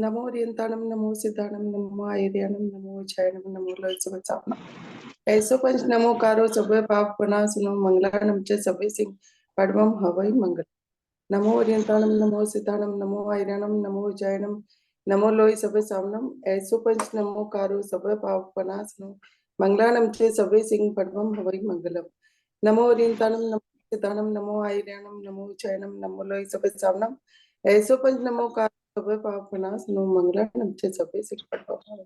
नमो ओरियंताणम नमो सिद्धाणम नमो आयर्याणम नमो उचायणम नमो लयसवचाणम ऐसो पंच नमो कारो सभे पाप पनासनो मंगलानम च सभे सिंह पद्मम हवै मंगल नमो ओरियंताणम नमो सिद्धाणम नमो आयर्याणम नमो उचायणम नमो लोय सभे सामनम ऐसो पंच नमो कारो सभे पाप पनासनो मंगलानम च सभे सिंह पद्मम हवै मंगलम नमो ओरियंताणम नमो सिद्धाणम नमो आयर्याणम नमो उचायणम नमो लोय सभे सामनम ऐसो पंच नमो कारो सभे पाप पनासनो मंगलानम च सभे सिंह पद्मम हवै।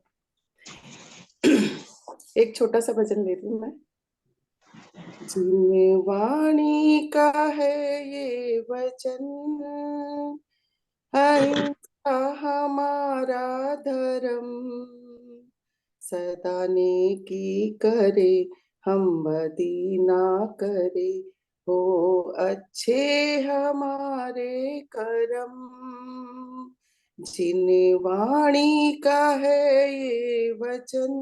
एक छोटा सा भजन ले रही हूँ मैं। जिन वाणी का है ये वचन, अहिंसा हमारा धर्म, सदा नेकी करे हम बदी ना करे, हो अच्छे हमारे करम। जिन वाणी का है ये वचन,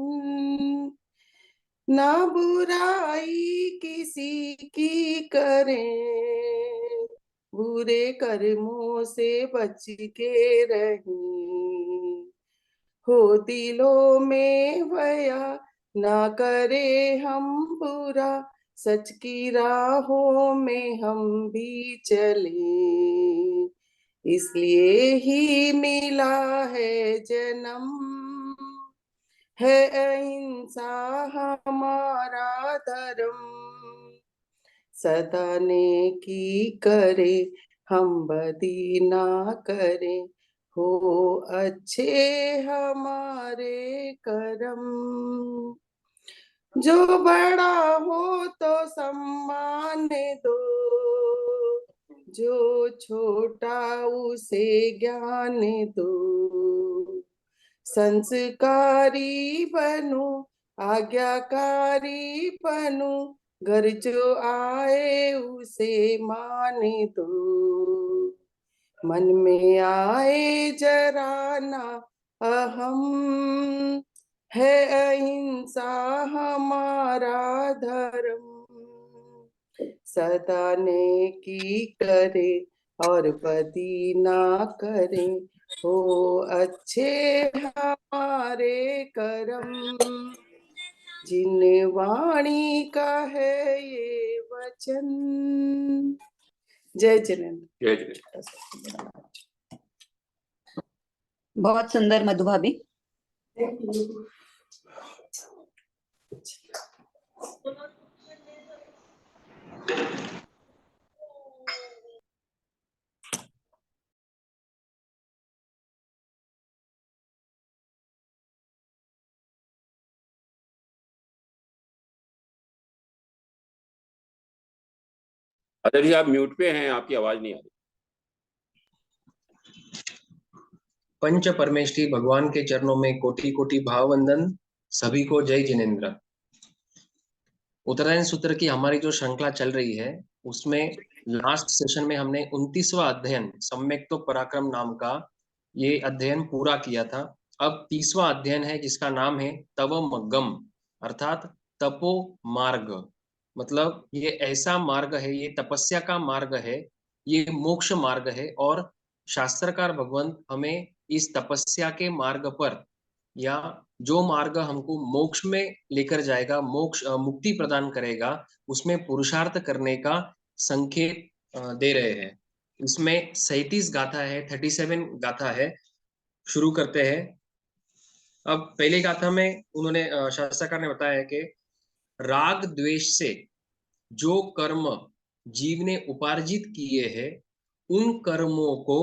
ना बुराई किसी की करें, बुरे कर्मों से बच के रहें, हो दिलों में वया ना करे हम बुरा, सच की राहों में हम भी चलें, इसलिए ही मिला है जन्म, है अहिंसा हमारा धर्म, सदा नेकी करे हम बदी ना करे, हो अच्छे हमारे करम। जो बड़ा हो तो सम्मान दो, जो छोटा उसे ज्ञान दो, संस्कारी बनो आज्ञाकारी बनो, घर जो आए उसे माने दो, मन में आए जरा ना अहम, है अहिंसा हमारा धर्म, सदा नेकी करे और बदी ना करे, हो अच्छे हमारे करम। जिन वाणी का है ये वचन। जय जिनेन्द्र। जय जिनेन्द्र। बहुत सुंदर मधु भाभी। अदर जी आप म्यूट पे हैं, आपकी आवाज नहीं आ रही। पंच परमेष्ठी भगवान के चरणों में कोटि कोटि भाव वंदन। सभी को जय जिनेन्द्र। उत्तरायण सूत्र की हमारी जो श्रृंखला चल रही है उसमें लास्ट सेशन में हमने 29वां अध्ययन सम्यक तो पराक्रम नाम का ये अध्ययन पूरा किया था। अब 30वां अध्ययन है जिसका नाम है तव मग्गम, अर्थात तपो मार्ग। मतलब ये ऐसा मार्ग है, ये तपस्या का मार्ग है, ये मोक्ष मार्ग है और शास्त्रकार भगवंत हमें इस तपस्या के मार्ग पर या जो मार्ग हमको मोक्ष में लेकर जाएगा, मोक्ष मुक्ति प्रदान करेगा, उसमें पुरुषार्थ करने का संकेत दे रहे हैं। इसमें 37 गाथा है, 37 गाथा है। शुरू करते हैं। अब पहले गाथा में उन्होंने शास्त्रकार ने बताया है कि राग द्वेष से जो कर्म जीव ने उपार्जित किए हैं उन कर्मों को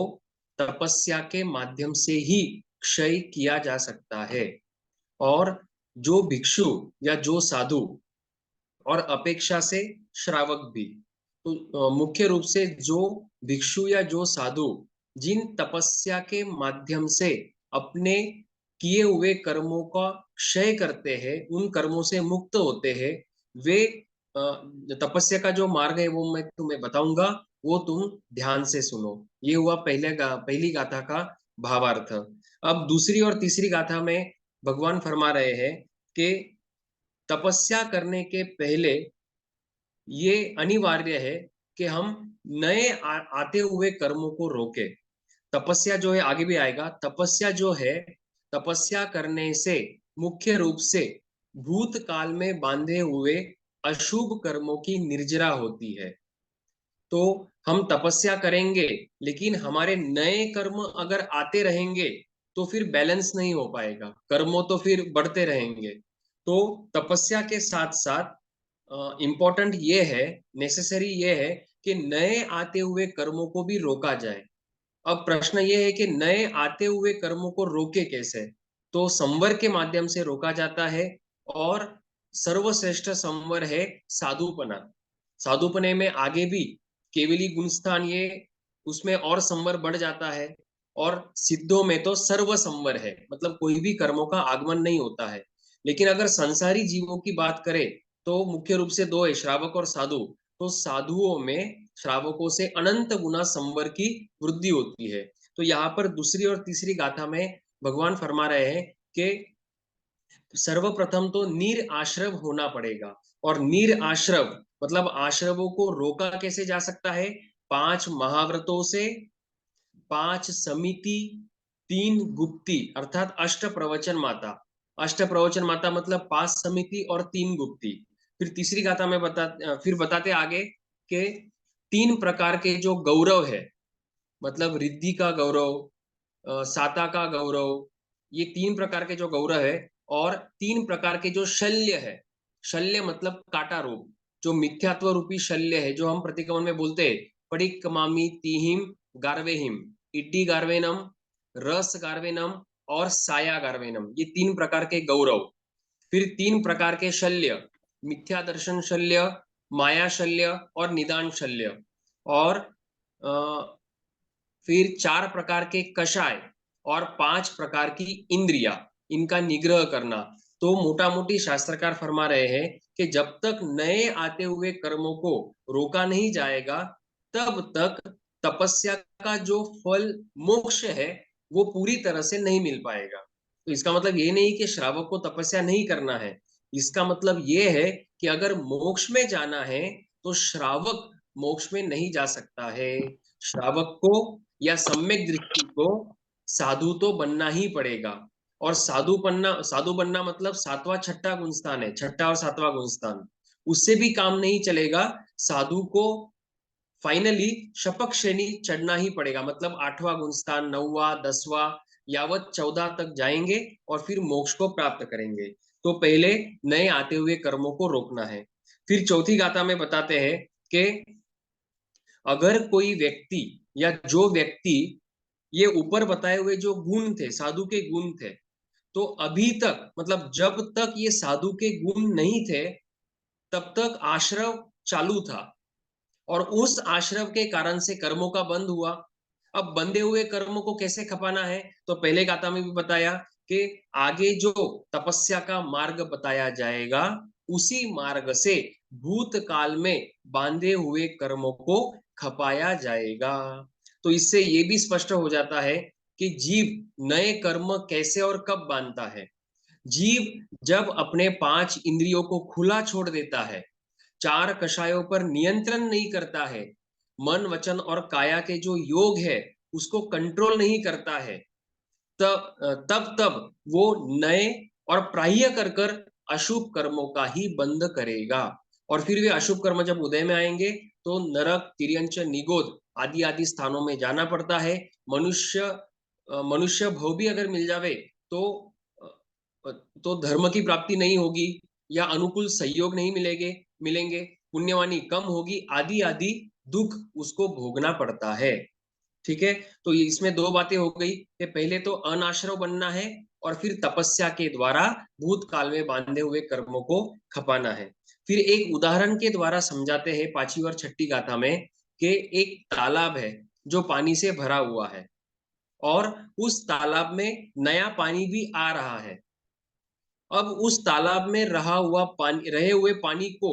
तपस्या के माध्यम से ही क्षय किया जा सकता है। और जो भिक्षु या जो साधु और अपेक्षा से श्रावक भी, तो मुख्य रूप से जो भिक्षु या जो साधु जिन तपस्या के माध्यम से अपने किए हुए कर्मों का क्षय करते हैं, उन कर्मों से मुक्त होते हैं, वे तपस्या का जो मार्ग है वो मैं तुम्हें बताऊंगा, वो तुम ध्यान से सुनो। ये हुआ पहली गाथा का भावार्थ। अब दूसरी और तीसरी गाथा में भगवान फरमा रहे हैं कि तपस्या करने के पहले ये अनिवार्य है कि हम नए आते हुए कर्मों को रोके। तपस्या जो है, आगे भी आएगा, तपस्या जो है, तपस्या करने से मुख्य रूप से भूतकाल में बांधे हुए अशुभ कर्मों की निर्जरा होती है। तो हम तपस्या करेंगे, लेकिन हमारे नए कर्म अगर आते रहेंगे तो फिर बैलेंस नहीं हो पाएगा, कर्मों तो फिर बढ़ते रहेंगे। तो तपस्या के साथ साथ इम्पोर्टेंट ये है, नेसेसरी ये है कि नए आते हुए कर्मों को भी रोका जाए। अब प्रश्न ये है कि नए आते हुए कर्मों को रोके कैसे? तो संवर के माध्यम से रोका जाता है, और सर्वश्रेष्ठ संवर है साधुपना। साधुपने में आगे भी केवली गुणस्थान, ये उसमें और संवर बढ़ जाता है, और सिद्धों में तो सर्व संवर है, मतलब कोई भी कर्मों का आगमन नहीं होता है। लेकिन अगर संसारी जीवों की बात करें तो मुख्य रूप से दो है, श्रावक और साधु। तो साधुओं में श्रावकों से अनंत गुना संवर की वृद्धि होती है। तो यहाँ पर दूसरी और तीसरी गाथा में भगवान फरमा रहे हैं कि सर्वप्रथम तो नीर आश्रव होना पड़ेगा, और नीर आश्रव मतलब आश्रवों को रोका कैसे जा सकता है? 5 महाव्रतों से, 5 समिति, 3 गुप्ती, अर्थात अष्ट प्रवचन माता। अष्ट प्रवचन माता मतलब 5 समिति और 3 गुप्ती। फिर तीसरी गाथा में फिर बताते आगे कि 3 प्रकार के जो गौरव है, मतलब रिद्धि का गौरव, साता का गौरव, ये 3 प्रकार के जो गौरव है, और 3 प्रकार के जो शल्य है, शल्य मतलब काटा रूप, जो मिथ्यात्व रूपी शल्य है, जो हम प्रतिक्रमण में बोलते हैं पडिक्कमामि तिहिम गार्वेहिम, इड्डी गार्वेनम, रस गार्वेनम और साया गार्वेनम, ये 3 प्रकार के गौरव। फिर 3 प्रकार के शल्य, मिथ्या दर्शन शल्य, माया शल्य और निदान शल्य। और फिर 4 प्रकार के कषाय और 5 प्रकार की इंद्रिया, इनका निग्रह करना। तो मोटा मोटी शास्त्रकार फरमा रहे हैं कि जब तक नए आते हुए कर्मों को रोका नहीं जाएगा, तब तक तपस्या का जो फल मोक्ष है वो पूरी तरह से नहीं मिल पाएगा। तो इसका मतलब ये नहीं कि श्रावक को तपस्या नहीं करना है, इसका मतलब ये है कि अगर मोक्ष में जाना है तो श्रावक मोक्ष में नहीं जा सकता है। श्रावक को या सम्यक दृष्टि को साधु तो बनना ही पड़ेगा। और साधु बनना मतलब 7वां 6ठा गुणस्थान है, 6ठा और 7वां गुणस्थान, उससे भी काम नहीं चलेगा। साधु को फाइनली शपक श्रेणी चढ़ना ही पड़ेगा, मतलब 8वां गुणस्थान, 9वां, 10वां, यावत 14 तक जाएंगे और फिर मोक्ष को प्राप्त करेंगे। तो पहले नए आते हुए कर्मों को रोकना है। फिर चौथी गाथा में बताते हैं कि अगर कोई व्यक्ति या जो व्यक्ति, ये ऊपर बताए हुए जो गुण थे, साधु के गुण थे, तो अभी तक मतलब जब तक ये साधु के गुण नहीं थे तब तक आश्रव चालू था, और उस आश्रव के कारण से कर्मों का बंध हुआ। अब बंधे हुए कर्मों को कैसे खपाना है? तो पहले गाथा में भी बताया कि आगे जो तपस्या का मार्ग बताया जाएगा, उसी मार्ग से भूतकाल में बांधे हुए कर्मों को खपाया जाएगा। तो इससे ये भी स्पष्ट हो जाता है कि जीव नए कर्म कैसे और कब बांधता है। जीव जब अपने 5 इंद्रियों को खुला छोड़ देता है, 4 कषायों पर नियंत्रण नहीं करता है, मन वचन और काया के जो योग है उसको कंट्रोल नहीं करता है, तब वो नए और प्राह्य कर कर अशुभ कर्मों का ही बंध करेगा। और फिर वे अशुभ कर्म जब उदय में आएंगे तो नरक, तिर्यंच, निगोद आदि आदि स्थानों में जाना पड़ता है। मनुष्य भव भी अगर मिल जावे तो धर्म की प्राप्ति नहीं होगी, या अनुकूल सहयोग नहीं मिलेंगे, पुण्यवानी कम होगी, आदि आदि दुख उसको भोगना पड़ता है। ठीक है, तो इसमें 2 बातें हो गई कि पहले तो अनाश्रव बनना है, और फिर तपस्या के द्वारा भूतकाल में बांधे हुए कर्मों को खपाना है। फिर एक उदाहरण के द्वारा समझाते हैं 5वीं और 6ठी गाथा में कि एक तालाब है जो पानी से भरा हुआ है, और उस तालाब में नया पानी भी आ रहा है। अब उस तालाब में रहे हुए पानी को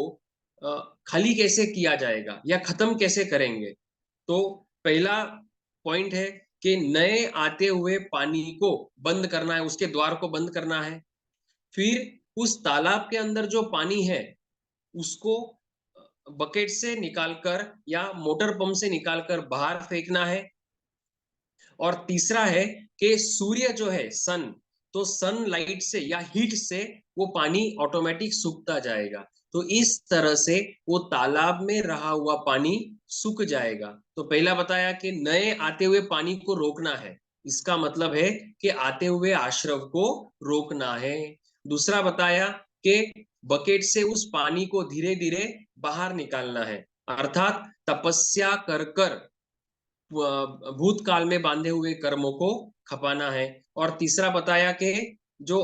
खाली कैसे किया जाएगा या खत्म कैसे करेंगे? तो पहला पॉइंट है कि नए आते हुए पानी को बंद करना है, उसके द्वार को बंद करना है। फिर उस तालाब के अंदर जो पानी है उसको बकेट से निकालकर या मोटर पंप से निकालकर बाहर फेंकना है। और तीसरा है कि सूर्य जो है सन, तो सनलाइट से या हीट से वो पानी ऑटोमेटिक सूखता जाएगा। तो इस तरह से वो तालाब में रहा हुआ पानी सूख जाएगा। तो पहला बताया कि नए आते हुए पानी को रोकना है, इसका मतलब है कि आते हुए आश्रव को रोकना है। दूसरा बताया कि बकेट से उस पानी को धीरे धीरे बाहर निकालना है, अर्थात तपस्या कर कर भूतकाल में बांधे हुए कर्मों को खपाना है। और तीसरा बताया कि जो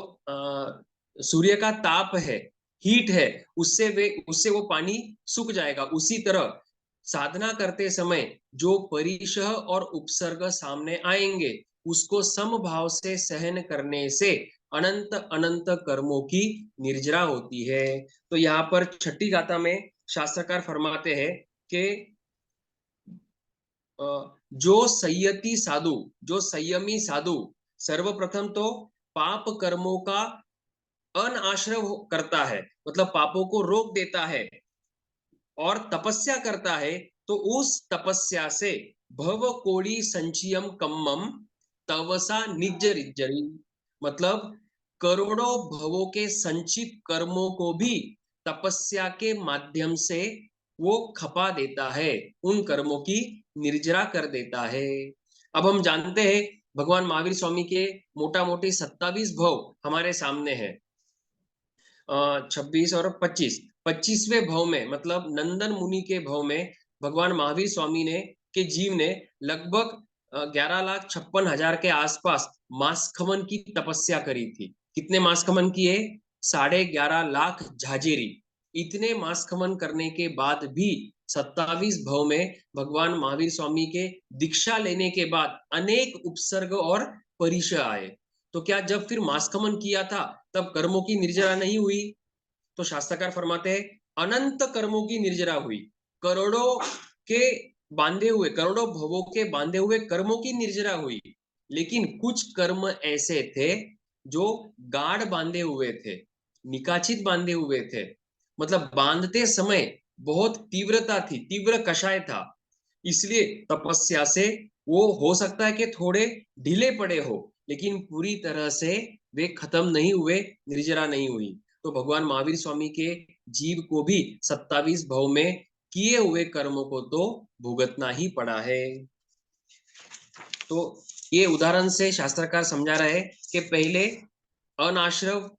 सूर्य का ताप है, हीट है, उससे वो पानी सूख जाएगा। उसी तरह साधना करते समय जो परिशह और उपसर्ग सामने आएंगे उसको समभाव से सहन करने से अनंत अनंत कर्मों की निर्जरा होती है। तो यहाँ पर छठी गाथा में शास्त्रकार फरमाते हैं कि जो संयती साधु, जो संयमी साधु सर्वप्रथम तो पाप कर्मों का अनाश्रव करता है, मतलब पापों को रोक देता है, और तपस्या करता है, तो उस तपस्या से भव कोड़ी संचियम कम्मम तवसा निज्जरिज्जरी, मतलब करोड़ों भवों के संचित कर्मों को भी तपस्या के माध्यम से वो खपा देता है, उन कर्मों की निर्जरा कर देता है। अब हम जानते हैं भगवान महावीर स्वामी के मोटा मोटी 27 भव हमारे सामने है, 26 और 25। 25वें भव में, मतलब नंदन मुनि के भव में, भगवान महावीर स्वामी ने के जीव ने लगभग 11,56,000 के आसपास मासखमन की तपस्या करी थी। कितने मासखमन किए? 11.5 लाख झाजेरी। इतने मासखमन करने के बाद भी 27 भव में भगवान महावीर स्वामी के दीक्षा लेने के बाद अनेक उपसर्ग और परिशह आए। तो क्या जब फिर मासखमन किया था तब कर्मों की निर्जरा नहीं हुई? तो शास्त्रकार फरमाते हैं अनंत कर्मों की निर्जरा हुई, करोड़ों के बांधे हुए, करोड़ों भवों के बांधे हुए कर्मों की निर्जरा हुई। लेकिन कुछ कर्म ऐसे थे जो गाढ़ बांधे हुए थे, निकाचित बांधे हुए थे, मतलब बांधते समय बहुत तीव्रता थी, तीव्र कषाय था, इसलिए तपस्या से वो हो सकता है कि थोड़े ढीले पड़े हो, लेकिन पूरी तरह से वे खत्म नहीं हुए, निर्जरा नहीं हुई। तो भगवान महावीर स्वामी के जीव को भी 27 भव में किए हुए कर्मों को तो भुगतना ही पड़ा है। तो ये उदाहरण से शास्त्रकार समझा रहे हैं कि पहले अनाश्रव,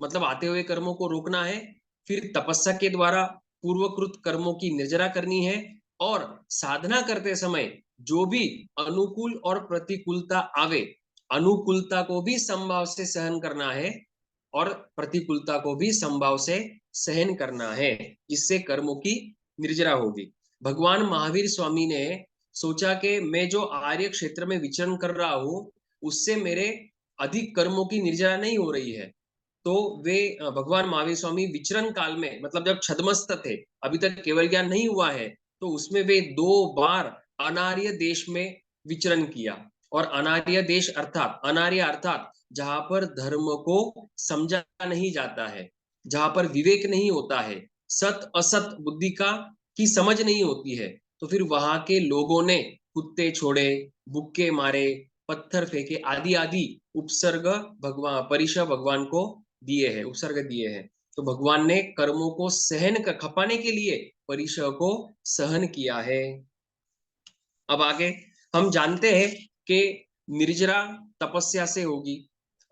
मतलब आते हुए कर्मों को रोकना है, फिर तपस्या के द्वारा पूर्वकृत कर्मों की निर्जरा करनी है, और साधना करते समय जो भी अनुकूल और प्रतिकूलता आवे, अनुकूलता को भी समभाव से सहन करना है और प्रतिकूलता को भी समभाव से सहन करना है, इससे कर्मों की निर्जरा होगी। भगवान महावीर स्वामी ने सोचा कि मैं जो आर्य क्षेत्र में विचरण कर रहा हूं उससे मेरे अधिक कर्मों की निर्जरा नहीं हो रही है। तो वे भगवान महावीर स्वामी विचरण काल में, मतलब जब छद्मस्त थे, अभी तक केवल ज्ञान नहीं हुआ है, तो उसमें वे 2 बार अनार्य देश में विचरण किया। और अनार्य देश अर्थात, अनार्य अर्थात जहां पर धर्म को समझा नहीं जाता है, जहां पर विवेक नहीं होता है, सत असत बुद्धि का की समझ नहीं होती है, तो फिर वहां के लोगों ने कुत्ते छोड़े, बुक्के मारे, पत्थर फेंके, आदि आदि उपसर्ग भगवान, परिशह भगवान को दिए हैं, उपसर्ग दिए हैं। तो भगवान ने कर्मों को सहन कर खपाने के लिए परिशह को सहन किया है। अब आगे हम जानते हैं कि निर्जरा तपस्या से होगी,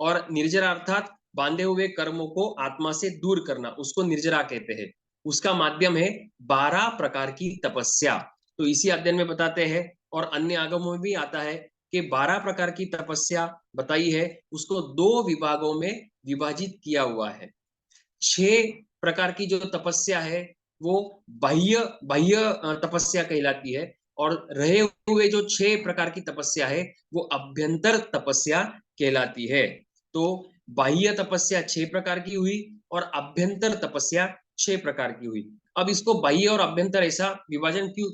और निर्जरा अर्थात बांधे हुए कर्मों को आत्मा से दूर करना, उसको निर्जरा कहते हैं। उसका माध्यम है 12 प्रकार की तपस्या। तो इसी अध्ययन में बताते हैं, और अन्य आगमों में भी आता है कि 12 प्रकार की तपस्या बताई है, उसको 2 विभागों में विभाजित किया हुआ है। 6 प्रकार की जो तपस्या है वो बाह्य बाह्य तपस्या कहलाती है, और रहे हुए जो 6 प्रकार की तपस्या है वो अभ्यंतर तपस्या कहलाती है। तो बाह्य तपस्या 6 प्रकार की हुई और अभ्यंतर तपस्या 6 प्रकार की हुई। अब इसको बाह्य और अभ्यंतर ऐसा विभाजन क्यों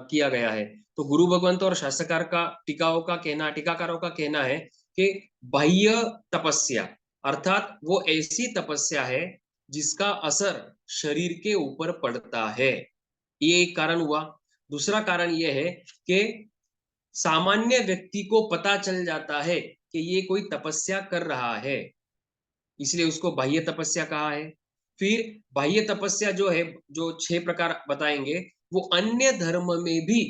किया गया है? तो गुरु भगवंत और शास्त्रकार का, टीकाकारों का कहना है कि बाह्य तपस्या अर्थात वो ऐसी तपस्या है जिसका असर शरीर के ऊपर पड़ता है, ये एक कारण हुआ। दूसरा कारण यह है कि सामान्य व्यक्ति को पता चल जाता है कि ये कोई तपस्या कर रहा है, इसलिए उसको बाह्य तपस्या कहा है। फिर बाह्य तपस्या जो है, जो 6 प्रकार बताएंगे, वो अन्य धर्म में भी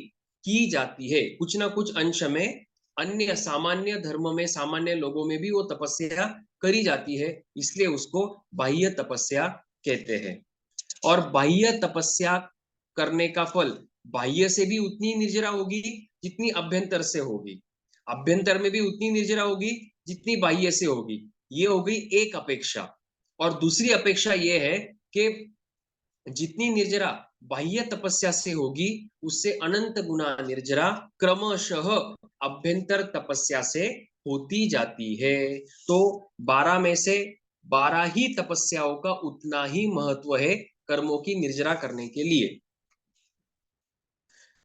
की जाती है, कुछ ना कुछ अंश में। अन्य सामान्य धर्म में, सामान्य लोगों में भी वो तपस्या करी जाती है, इसलिए उसको बाह्य तपस्या कहते हैं। और बाह्य तपस्या करने का फल बाह्य से भी उतनी निर्जरा होगी जितनी अभ्यंतर से होगी, अभ्यंतर में भी उतनी निर्जरा होगी जितनी बाह्य से होगी। ये हो गई एक अपेक्षा। और दूसरी अपेक्षा ये है कि जितनी निर्जरा बाह्य तपस्या से होगी, उससे अनंत गुना निर्जरा क्रमशः अभ्यंतर तपस्या से होती जाती है। तो 12 में से 12 ही तपस्याओं का उतना ही महत्व है कर्मों की निर्जरा करने के लिए।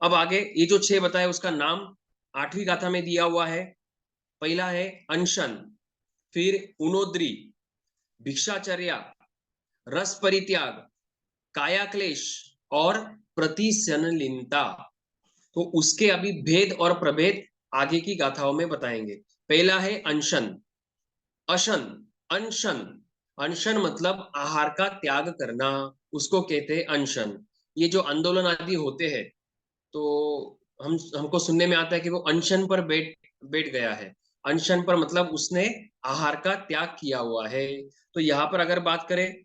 अब आगे ये जो 6 बताए उसका नाम 8वीं गाथा में दिया हुआ है। पहला है अनशन, फिर उनोद्री, भिक्षाचर्या, रस परित्याग, काया क्लेश और प्रतिसनलिनता। तो उसके अभी भेद और प्रभेद आगे की गाथाओं में बताएंगे। पहला है अनशन। अशन, अनशन, अनशन मतलब आहार का त्याग करना, उसको कहते हैं अनशन। ये जो आंदोलन आदि होते हैं, तो हमको सुनने में आता है कि वो अनशन पर बैठ गया है। अनशन पर मतलब उसने आहार का त्याग किया हुआ है। तो यहाँ पर अगर बात करें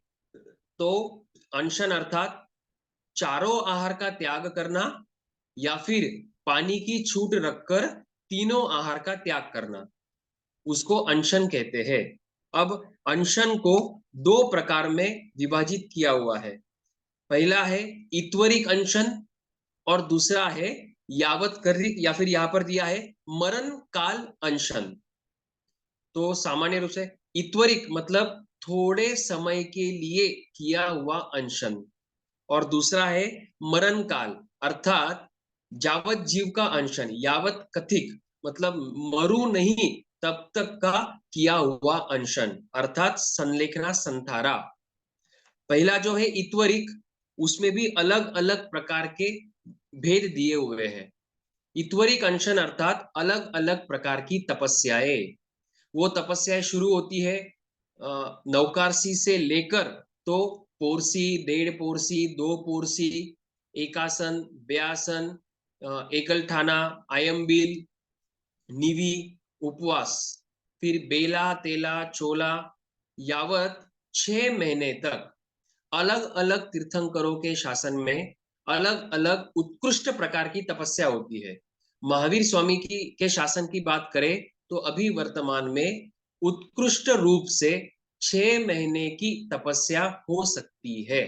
तो अनशन अर्थात चारों आहार का त्याग करना, या फिर पानी की छूट रखकर तीनों आहार का त्याग करना, उसको अनशन कहते हैं। अब अनशन को 2 प्रकार में विभाजित किया हुआ है। पहला है ईत्वरिक अनशन और दूसरा है यावत कर्रिक, या फिर यहां पर दिया है मरण काल अनशन। तो सामान्य रूप से ईत्वरिक मतलब थोड़े समय के लिए किया हुआ अनशन, और दूसरा है मरण काल अर्थात जावत जीव का अनशन। यावत कथिक मतलब मरु नहीं तब तक का किया हुआ अनशन, अर्थात संलेखना संथारा। पहला जो है ईत्वरिक, उसमें भी अलग अलग प्रकार के भेद दिए हुए हैं। ईत्वरिक अनशन अर्थात अलग अलग प्रकार की तपस्याएं। वो तपस्याएं शुरू होती है नवकारसी से लेकर तो पोरसी, 1.5 पोरसी, 2 पोरसी, एकासन, ब्यासन, एकलठाना, आयम्बिल, निवी, उपवास, फिर बेला, तेला, चोला, यावत 6 महीने तक अलग अलग तीर्थंकरों के शासन में अलग अलग उत्कृष्ट प्रकार की तपस्या होती है। महावीर स्वामी की के शासन की बात करें तो अभी वर्तमान में उत्कृष्ट रूप से 6 महीने की तपस्या हो सकती है।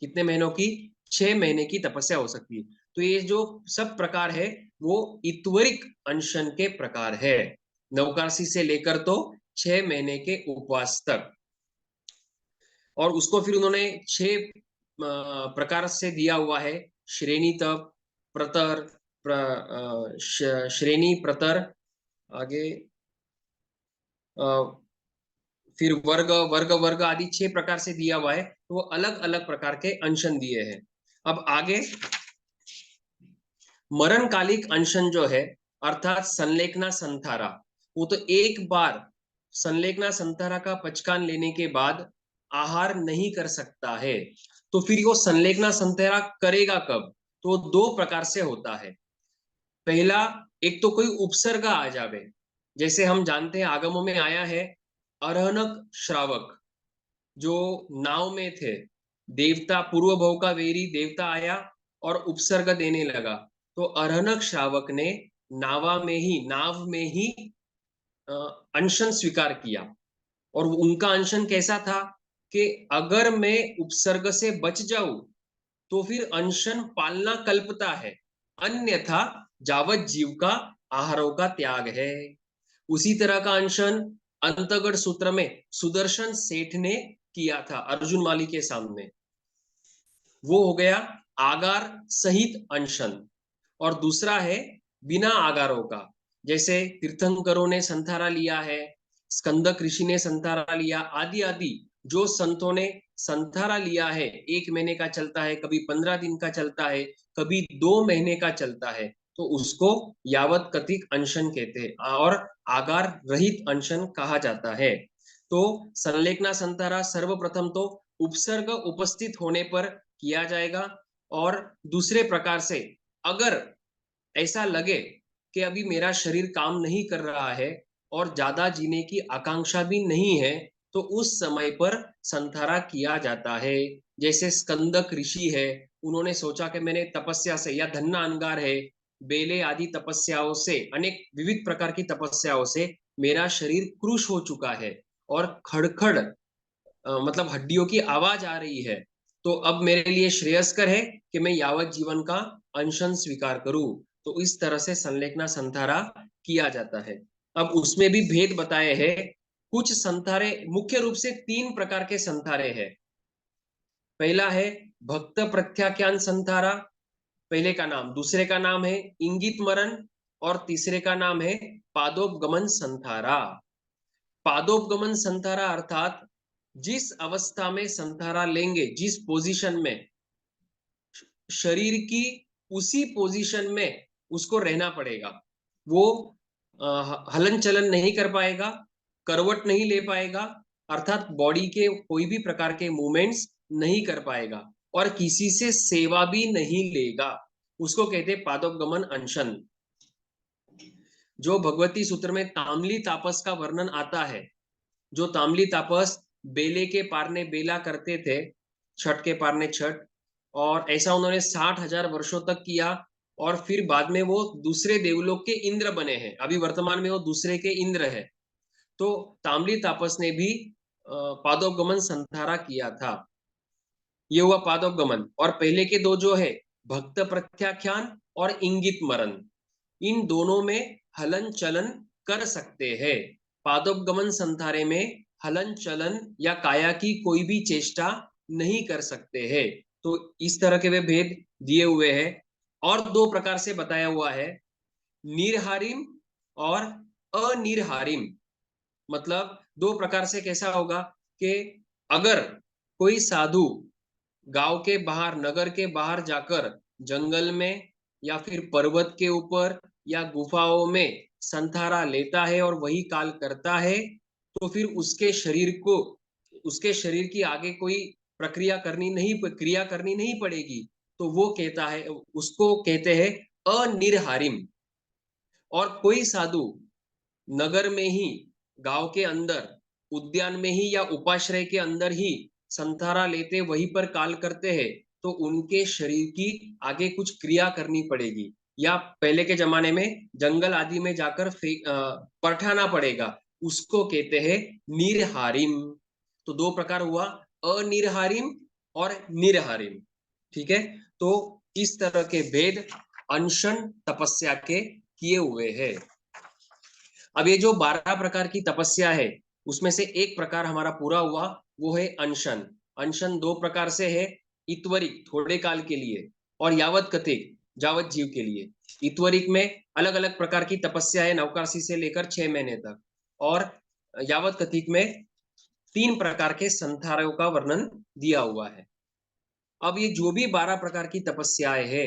कितने महीनों की? 6 महीने की तपस्या हो सकती है। तो ये जो सब प्रकार है वो ईत्वरिक अनशन के प्रकार है, नवकारसी से लेकर तो 6 महीने के उपवास तक। और उसको फिर उन्होंने 6 प्रकार से दिया हुआ है। श्रेणी तप, प्रतर, श्रेणी, प्रतर, आगे फिर वर्ग, वर्ग वर्ग आदि 6 प्रकार से दिया हुआ है। तो वो अलग अलग प्रकार के अनशन दिए हैं। अब आगे मरणकालिक अनशन जो है अर्थात संलेखना संथारा, वो तो एक बार संलेखना संथारा का पचकान लेने के बाद आहार नहीं कर सकता है। तो फिर वो संलेखना संथारा करेगा कब? तो 2 प्रकार से होता है। पहला, एक तो कोई उपसर्ग आ जावे, जैसे हम जानते हैं आगमों में आया है अरहनक श्रावक, जो नाव में थे, देवता पूर्व भव का वेरी देवता आया और उपसर्ग देने लगा, तो अरहनक श्रावक ने नाव में ही अनशन स्वीकार किया। और उनका अनशन कैसा था कि अगर मैं उपसर्ग से बच जाऊं तो फिर अनशन पालना कल्पता है, अन्यथा जावत जीव का आहारों का त्याग है। उसी तरह का अनशन अंतगढ़ सूत्र में सुदर्शन सेठ ने किया था अर्जुन माली के सामने, वो हो गया आगार सहित अनशन। और दूसरा है बिना आगारों का, जैसे तीर्थंकरों ने संथारा लिया है, स्कंदक ऋषि ने संथारा लिया, आदि आदि जो संतों ने संथारा लिया है, 1 महीने का चलता है, कभी 15 दिन का चलता है, कभी 2 महीने का चलता है, तो उसको यावत कथिक अनशन कहते हैं और आकार रहित अनशन कहा जाता है। तो संलेखना संतारा सर्वप्रथम तो उपसर्ग उपस्थित होने पर किया जाएगा, और दूसरे प्रकार से अगर ऐसा लगे कि अभी मेरा शरीर काम नहीं कर रहा है और ज्यादा जीने की आकांक्षा भी नहीं है, तो उस समय पर संथारा किया जाता है। जैसे स्कंदक ऋषि है, उन्होंने सोचा कि मैंने तपस्या से, या धन्ना अंगार है, बेले आदि तपस्याओं से, अनेक विविध प्रकार की तपस्याओं से मेरा शरीर क्रूश हो चुका है और खड़खड़ मतलब हड्डियों की आवाज आ रही है, तो अब मेरे लिए श्रेयस्कर है कि मैं यावत जीवन का अनशन स्वीकार करूं। तो इस तरह से संलेखना संथारा किया जाता है। अब उसमें भी भेद बताए हैं। कुछ संथारे, मुख्य रूप से 3 प्रकार के संथारे हैं। पहला है भक्त प्रत्याख्यान संथारा, पहले का नाम, दूसरे का नाम है इंगित मरण, और तीसरे का नाम है पादोपगमन संथारा। पादोपगमन संथारा अर्थात जिस अवस्था में संथारा लेंगे, जिस पोजीशन में, शरीर की उसी पोजीशन में उसको रहना पड़ेगा। वो हलन चलन नहीं कर पाएगा, करवट नहीं ले पाएगा, अर्थात बॉडी के कोई भी प्रकार के मूवमेंट्स नहीं कर पाएगा, और किसी से सेवा भी नहीं लेगा। उसको कहते हैं पादोपगमन अनशन। जो भगवती सूत्र में ताम्ली तापस का वर्णन आता है, जो ताम्ली तापस बेले के पारने बेला करते थे, छठ के पारने छठ, और ऐसा उन्होंने 60,000 वर्षों तक किया, और फिर बाद में वो दूसरे देवलोक के इंद्र बने हैं। अभी वर्तमान में वो दूसरे के इंद्र है। तो ताम्ली तापस ने भी पादोपगमन संथारा किया था। ये हुआ पादोपगमन। और पहले के दो जो है भक्त प्रत्याख्यान और इंगित मरण, इन दोनों में हलन चलन कर सकते हैं। पादोपगमन संथारे में हलन चलन या काया की कोई भी चेष्टा नहीं कर सकते हैं। तो इस तरह के वे भेद दिए हुए हैं। और 2 प्रकार से बताया हुआ है, निर्हारिम और अनिर्हारिम। मतलब 2 प्रकार से कैसा होगा कि अगर कोई साधु गांव के बाहर, नगर के बाहर जाकर जंगल में या फिर पर्वत के ऊपर या गुफाओं में संथारा लेता है और वही काल करता है, तो फिर उसके शरीर की आगे कोई क्रिया करनी नहीं पड़ेगी। तो वो कहता है, उसको कहते हैं अनिर्हारिम। और कोई साधु नगर में ही, गांव के अंदर, उद्यान में ही या उपाश्रय के अंदर ही संथारा लेते, वहीं पर काल करते हैं, तो उनके शरीर की आगे कुछ क्रिया करनी पड़ेगी, या पहले के जमाने में जंगल आदि में जाकर परठाना पड़ेगा। उसको कहते हैं निर्हारिम। तो 2 प्रकार हुआ, अनिर्हारिम और निर्हारिम। ठीक है। तो इस तरह के भेद अनशन तपस्या के किए हुए हैं। अब ये जो 12 प्रकार की तपस्या है, उसमें से एक प्रकार हमारा पूरा हुआ, वो है अनशन। अनशन 2 प्रकार से है, इत्वरिक थोड़े काल के लिए, और यावत कथिक जावत जीव के लिए। इत्वरिक में अलग अलग प्रकार की तपस्या है, नवकाशी से लेकर 6 महीने तक, और यावत कथिक में 3 प्रकार के संथारों का वर्णन दिया हुआ है। अब ये जो भी 12 प्रकार की तपस्याएं है,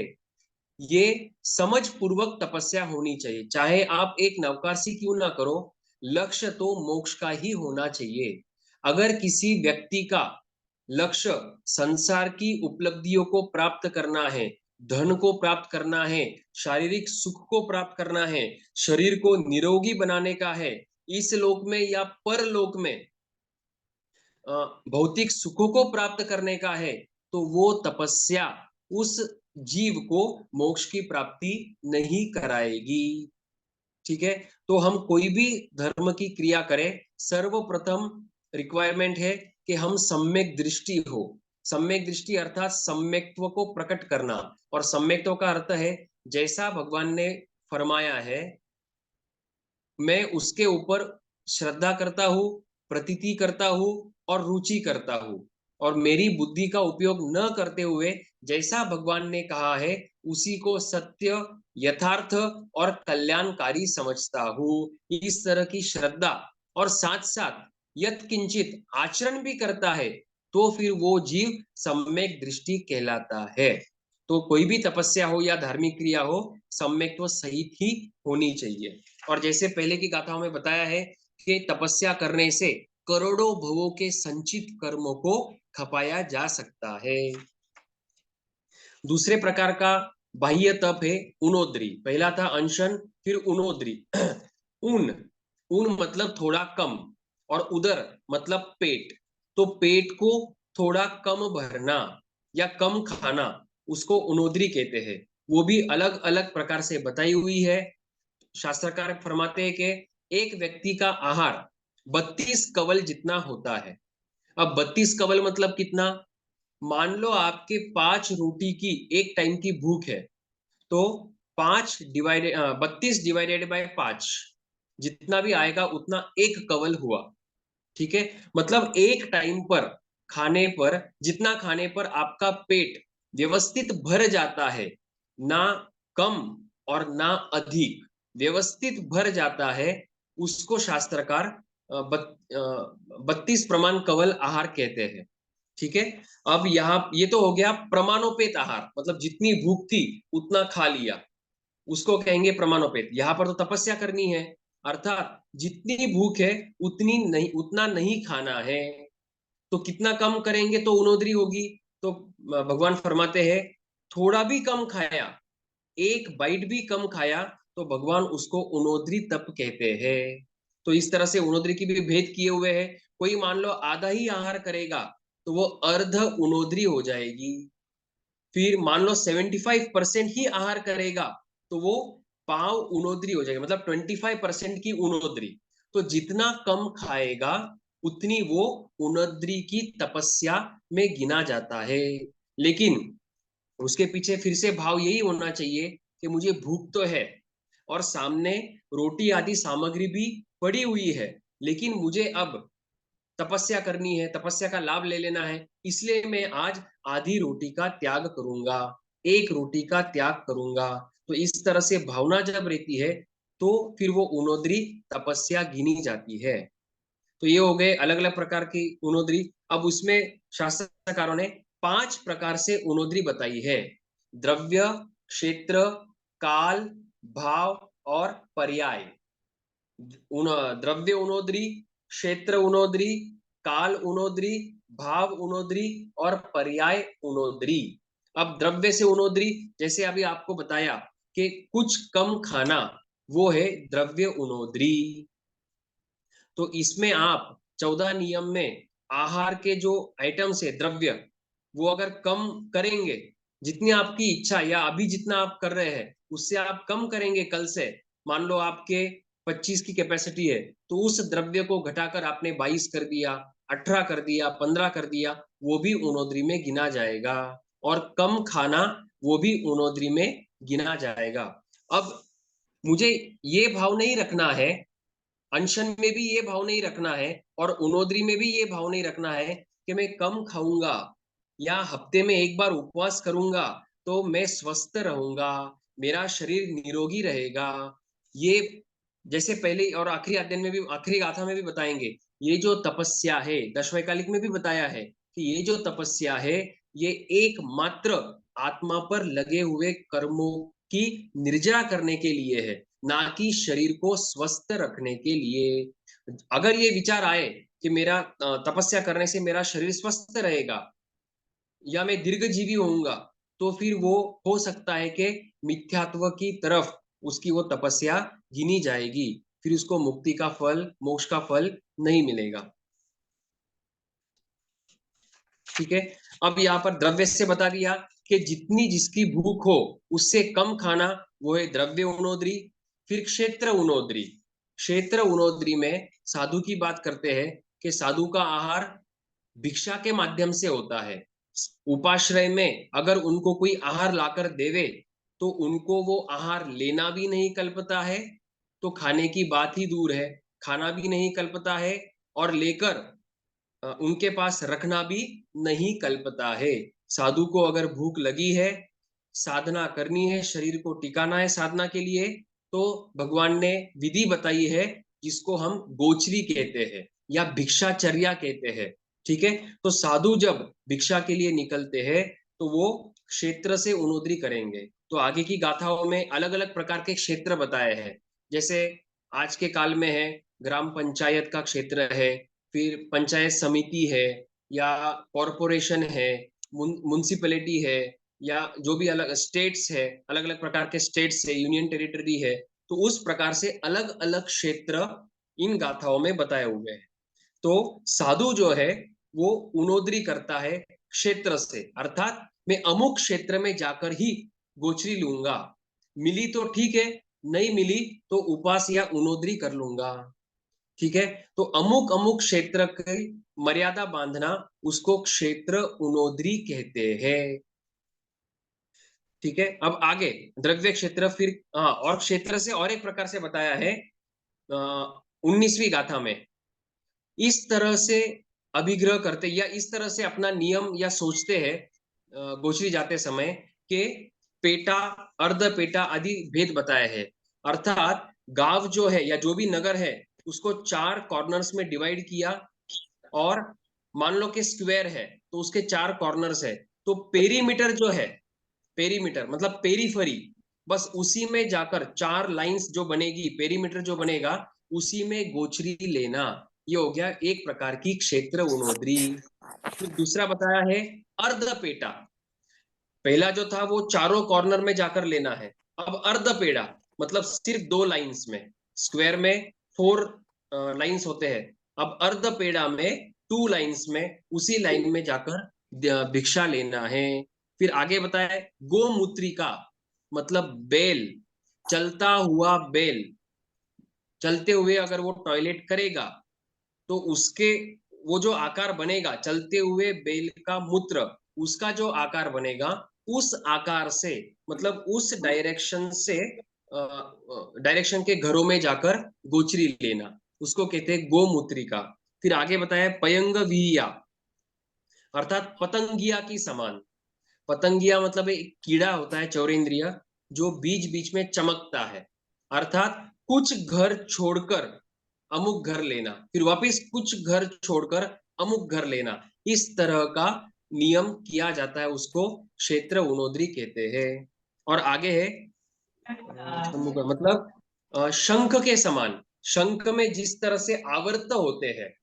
ये समझ पूर्वक तपस्या होनी चाहिए। चाहे आप एक नवकाशी क्यों ना करो, लक्ष्य तो मोक्ष का ही होना चाहिए। अगर किसी व्यक्ति का लक्ष्य संसार की उपलब्धियों को प्राप्त करना है, धन को प्राप्त करना है, शारीरिक सुख को प्राप्त करना है, शरीर को निरोगी बनाने का है, इस लोक में या परलोक में भौतिक सुखों को प्राप्त करने का है, तो वो तपस्या उस जीव को मोक्ष की प्राप्ति नहीं कराएगी। ठीक है। तो हम कोई भी धर्म की क्रिया करें, सर्वप्रथम रिक्वायरमेंट है कि हम सम्यक दृष्टि हो। सम्यक दृष्टि अर्थात सम्यक्त्व को प्रकट करना, और सम्यक्त्व का अर्थ है जैसा भगवान ने फरमाया है, मैं उसके ऊपर श्रद्धा करता हूं, प्रतीति करता हूं और रुचि करता हूं, और मेरी बुद्धि का उपयोग न करते हुए जैसा भगवान ने कहा है उसी को सत्य, यथार्थ और कल्याणकारी समझता हूं। इस तरह की श्रद्धा और साथ साथ यत्किंचित आचरण भी करता है, तो फिर वो जीव सम्यक दृष्टि कहलाता है। तो कोई भी तपस्या हो या धार्मिक क्रिया हो, सम्यक्त्व सहित ही होनी चाहिए। और जैसे पहले की गाथाओं में बताया है कि तपस्या करने से करोड़ों भवों के संचित कर्मों को खपाया जा सकता है। दूसरे प्रकार का बाह्य तप है उनोद्री। पहला था अनशन, फिर उनोद्री। ऊन, ऊन मतलब थोड़ा कम, और उदर मतलब पेट। तो पेट को थोड़ा कम भरना या कम खाना, उसको उनोद्री कहते हैं। वो भी अलग अलग प्रकार से बताई हुई है। शास्त्रकार फरमाते हैं कि एक व्यक्ति का आहार 32 कवल जितना होता है। अब 32 कवल मतलब कितना? मान लो आपके 5 रोटी की एक टाइम की भूख है, तो 32 डिवाइडेड बाय 5 जितना भी आएगा उतना एक कवल हुआ। ठीक है, मतलब एक टाइम पर खाने पर, जितना खाने पर आपका पेट व्यवस्थित भर जाता है, ना कम और ना अधिक, व्यवस्थित भर जाता है, उसको शास्त्रकार 32 प्रमाण कवल आहार कहते हैं। ठीक है, अब यहाँ ये तो हो गया प्रमाणोपेत आहार, मतलब जितनी भूख थी उतना खा लिया, उसको कहेंगे प्रमाणोपेत। यहाँ पर तो तपस्या करनी है, अर्थात जितनी भूख है उतना नहीं खाना है। तो कितना कम करेंगे तो उनोद्री होगी। तो भगवान फरमाते हैं थोड़ा भी कम खाया, एक बाइट भी कम खाया, तो भगवान उसको उनोद्री तप कहते हैं। तो इस तरह से उनोद्री की भी भेद किए हुए हैं। कोई मान लो आधा ही आहार करेगा तो वो अर्ध उनोद्री हो जाएगी। फिर मान लो 75% ही आहार करेगा तो वो पाव उनोद्री हो जाएगा, मतलब 25% की उनोद्री। तो जितना कम खाएगा उतनी वो उनोद्री की तपस्या में गिना जाता है। लेकिन उसके पीछे फिर से भाव यही होना चाहिए कि मुझे भूख तो है और सामने रोटी आदि सामग्री भी पड़ी हुई है, लेकिन मुझे अब तपस्या करनी है, तपस्या का लाभ ले लेना है, इसलिए मैं आज आधी रोटी का त्याग करूंगा, एक रोटी का त्याग करूंगा। तो इस तरह से भावना जब रहती है तो फिर वो उनोद्री तपस्या गिनी जाती है। तो ये हो गए अलग अलग प्रकार की उनोद्री। अब उसमें शास्त्रकारों ने 5 प्रकार से उनोद्री बताई है: द्रव्य, क्षेत्र, काल, भाव और पर्याय। द्रव्य उनोद्री, क्षेत्र उनोद्री, काल उनोद्री, भाव उनोद्री और पर्याय उनोद्री। अब द्रव्य से उनोद्री, जैसे अभी आपको बताया कि कुछ कम खाना, वो है द्रव्य उनोद्री। तो इसमें आप 14 नियम में आहार के जो आइटम्स है द्रव्य, वो अगर कम करेंगे, जितनी आपकी इच्छा या अभी जितना आप कर रहे हैं उससे आप कम करेंगे कल से, मान लो आपके 25 की कैपेसिटी है, तो उस द्रव्य को घटाकर आपने 22 कर दिया, 18 कर दिया, 15 कर दिया, वो भी उनोद्री में गिना जाएगा। और कम खाना वो भी उनोद्री में गिना जाएगा। अब मुझे ये भाव नहीं रखना है, अनशन में भी ये भाव नहीं रखना है और उनोद्री में भी ये भाव नहीं रखना है कि मैं कम खाऊंगा या हफ्ते में एक बार उपवास करूंगा तो मैं स्वस्थ रहूंगा, मेरा शरीर निरोगी रहेगा। ये जैसे पहले और आखिरी अध्ययन में भी, आखिरी गाथा में भी बताएंगे, ये जो तपस्या है, दशवैकालिक में भी बताया है कि ये जो तपस्या है ये एकमात्र आत्मा पर लगे हुए कर्मों की निर्जरा करने के लिए है, ना कि शरीर को स्वस्थ रखने के लिए। अगर ये विचार आए कि मेरा तपस्या करने से मेरा शरीर स्वस्थ रहेगा या मैं दीर्घजीवी होऊंगा, तो फिर वो हो सकता है कि मिथ्यात्व की तरफ उसकी वो तपस्या गिनी जाएगी, फिर उसको मुक्ति का फल, मोक्ष का फल नहीं मिलेगा। ठीक है, अब यहाँ पर द्रव्य से बता दिया कि जितनी जिसकी भूख हो उससे कम खाना, वो है द्रव्य उनोद्री। फिर क्षेत्र उनोद्री। क्षेत्र उनोद्री में साधु की बात करते हैं कि साधु का आहार भिक्षा के माध्यम से होता है। उपाश्रय में अगर उनको कोई आहार लाकर देवे तो उनको वो आहार लेना भी नहीं कल्पता है, तो खाने की बात ही दूर है, खाना भी नहीं कल्पता है, और लेकर उनके पास रखना भी नहीं कल्पता है। साधु को अगर भूख लगी है, साधना करनी है, शरीर को टिकाना है साधना के लिए, तो भगवान ने विधि बताई है जिसको हम गोचरी कहते हैं या भिक्षाचर्या कहते हैं। ठीक है, तो साधु जब भिक्षा के लिए निकलते हैं तो वो क्षेत्र से उनोदरी करेंगे। तो आगे की गाथाओं में अलग अलग प्रकार के क्षेत्र बताए हैं, जैसे आज के काल में है ग्राम पंचायत का क्षेत्र है, फिर पंचायत समिति है, या कॉरपोरेशन है, म्युनिसिपैलिटी है, या जो भी अलग स्टेट्स है, अलग अलग प्रकार के स्टेट्स है, यूनियन टेरिटरी है। तो उस प्रकार से अलग अलग क्षेत्र इन गाथाओं में बताए हुए हैं। तो साधु जो है वो उनोदरी करता है क्षेत्र से, अर्थात मैं अमुक क्षेत्र में जाकर ही गोचरी लूंगा, मिली तो ठीक है, नहीं मिली तो उपास या उनोदरी कर लूंगा। ठीक है, तो अमुक अमुक क्षेत्र की मर्यादा बांधना उसको क्षेत्र उनोदरी कहते हैं। ठीक है, अब आगे द्रव्य क्षेत्र, फिर हाँ, और क्षेत्र से और एक प्रकार से बताया है 19वीं गाथा में। इस तरह से अभिग्रह करते या इस तरह से अपना नियम या सोचते हैं गोचरी जाते समय के पेटा, अर्ध पेटा आदि भेद बताए हैं। अर्थात गांव जो है या जो भी नगर है उसको 4 कॉर्नर्स में डिवाइड किया, और मान लो कि स्क्वायर है तो उसके 4 कॉर्नर्स है, तो पेरीमीटर जो है, पेरीमीटर मतलब पेरीफरी, बस उसी में जाकर 4 लाइंस जो बनेगी, पेरीमीटर जो बनेगा उसी में गोचरी लेना, ये हो गया एक प्रकार की क्षेत्र उनोदरी। फिर दूसरा बताया है अर्ध पेटा। पहला जो था वो चारों कॉर्नर में जाकर लेना है, अब अर्ध पेड़ा मतलब सिर्फ 2 लाइंस में, स्क्वायर में 4 लाइंस होते हैं, अब अर्ध पेड़ा में 2 लाइंस में, उसी लाइन में जाकर भिक्षा लेना है। फिर आगे बताया गोमूत्रिका मतलब बेल, चलता हुआ बेल, चलते हुए अगर वो टॉयलेट करेगा तो उसके वो जो आकार बनेगा, चलते हुए बेल का मूत्र, उसका जो आकार बनेगा उस आकार से मतलब उस डायरेक्शन से डायरेक्शन के घरों में जाकर गोचरी लेना, उसको कहते हैं गोमूत्रिका। फिर आगे बताया पयंग विया, अर्थात पतंगिया की समान। पतंगिया मतलब एक कीड़ा होता है चौरेंद्रिय, जो बीच बीच में चमकता है, अर्थात कुछ घर छोड़कर अमुक घर लेना, फिर वापस कुछ घर छोड़कर अमुक घर लेना, इस तरह का नियम किया जाता है, उसको क्षेत्र उनोदरी कहते हैं। और आगे है मतलब शंख के समान, शंख में जिस तरह से आवर्त होते हैं,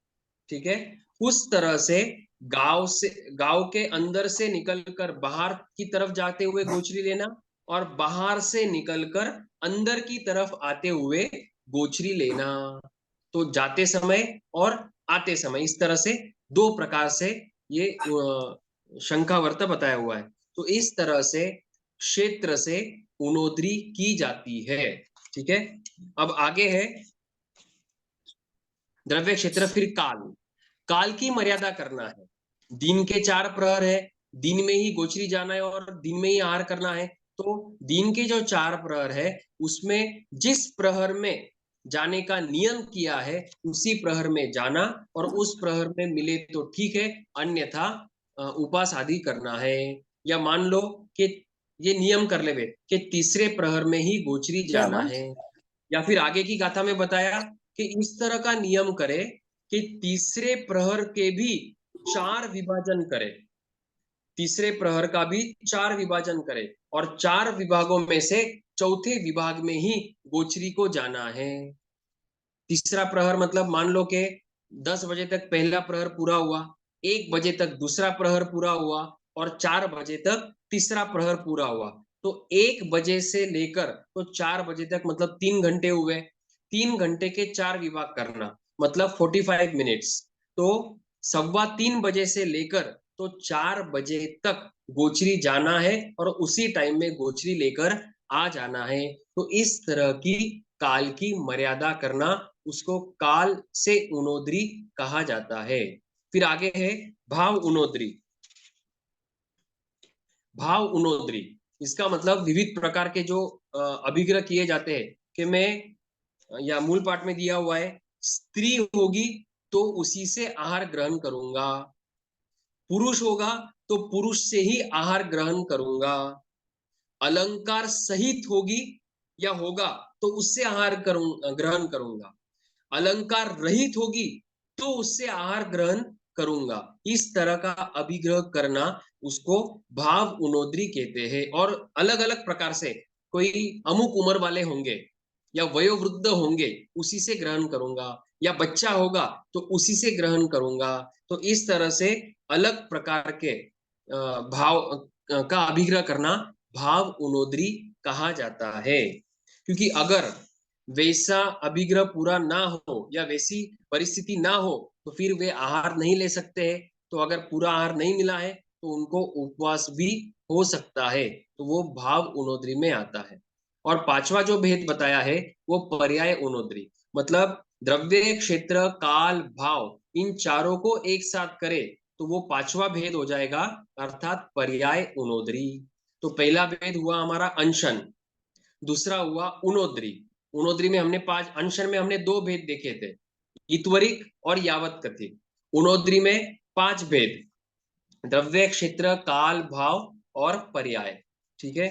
ठीक है, उस तरह से गांव के अंदर से निकलकर बाहर की तरफ जाते हुए गोचरी लेना, और बाहर से निकलकर अंदर की तरफ आते हुए गोचरी लेना। तो जाते समय और आते समय इस तरह से 2 प्रकार से ये शंखावर्त बताया हुआ है। तो इस तरह से क्षेत्र से उनोदरी की जाती है। ठीक है, अब आगे है द्रव्य क्षेत्र, फिर काल, काल की मर्यादा करना है। दिन के 4 प्रहर है, दिन में ही गोचरी जाना है और दिन में ही आहार करना है। तो दिन के जो 4 प्रहर है उसमें जिस प्रहर में जाने का नियम किया है उसी प्रहर में जाना, और उस प्रहर में मिले तो ठीक है, अन्यथा उपास आदि करना है। या मान लो कि ये नियम कर ले कि तीसरे प्रहर में ही गोचरी जाना है, या फिर आगे की गाथा में बताया कि इस तरह का नियम करे कि तीसरे प्रहर के भी 4 विभाजन करे, तीसरे प्रहर का भी 4 विभाजन करे, और 4 विभागों में से चौथे विभाग में ही गोचरी को जाना है। तीसरा प्रहर मतलब मान लो कि 10 बजे तक पहला प्रहर पूरा हुआ, 1 बजे तक दूसरा प्रहर पूरा हुआ, और 4 बजे तक तीसरा प्रहर पूरा हुआ। तो 1 बजे से लेकर तो 4 बजे तक मतलब 3 घंटे हुए, 3 घंटे के 4 विभाग करना मतलब 45 मिनट्स। तो 2:15 बजे से लेकर तो 4 बजे तक गोचरी जाना है, और उसी टाइम में गोचरी लेकर आ जाना है। तो इस तरह की काल की मर्यादा करना उसको काल से उनोदरी कहा जाता है। फिर आगे है भाव उनोदरी। भाव उनोदरी, इसका मतलब विविध प्रकार के जो अभिग्रह किए जाते हैं कि मैं, या मूल पाठ में दिया हुआ है, स्त्री होगी तो उसी से आहार ग्रहण करूंगा, पुरुष होगा तो पुरुष से ही आहार ग्रहण करूंगा, अलंकार सहित होगी या होगा तो उससे आहार ग्रहण करूंगा, अलंकार रहित होगी तो उससे आहार ग्रहण करूंगा, इस तरह का अभिग्रह करना उसको भाव उनोद्री कहते हैं। और अलग अलग प्रकार से, कोई अमुक उम्र वाले होंगे या वयोवृद्ध होंगे, उसी से ग्रहण करूंगा, या बच्चा होगा तो उसी से ग्रहण करूंगा। तो इस तरह से अलग प्रकार के भाव का अभिग्रह करना भाव उनोद्री कहा जाता है। क्योंकि अगर वैसा अभिग्रह पूरा ना हो या वैसी परिस्थिति ना हो तो फिर वे आहार नहीं ले सकते हैं। तो अगर पूरा आहार नहीं मिला है तो उनको उपवास भी हो सकता है, तो वो भाव उनोद्री में आता है। और पांचवा जो भेद बताया है वो पर्याय उनोद्री, मतलब द्रव्य, क्षेत्र, काल, भाव, इन चारों को एक साथ करे तो वो पांचवा भेद हो जाएगा, अर्थात पर्याय उनोद्री। तो पहला भेद हुआ हमारा अंशन, दूसरा हुआ उनोद्री। उनोद्री में हमने 5, अंशन में हमने 2 भेद देखे थे, इत्वरिक और यावत कथी। उनोद्री में 5 भेद, द्रव्य, क्षेत्र, काल, भाव और पर्याय। ठीक है,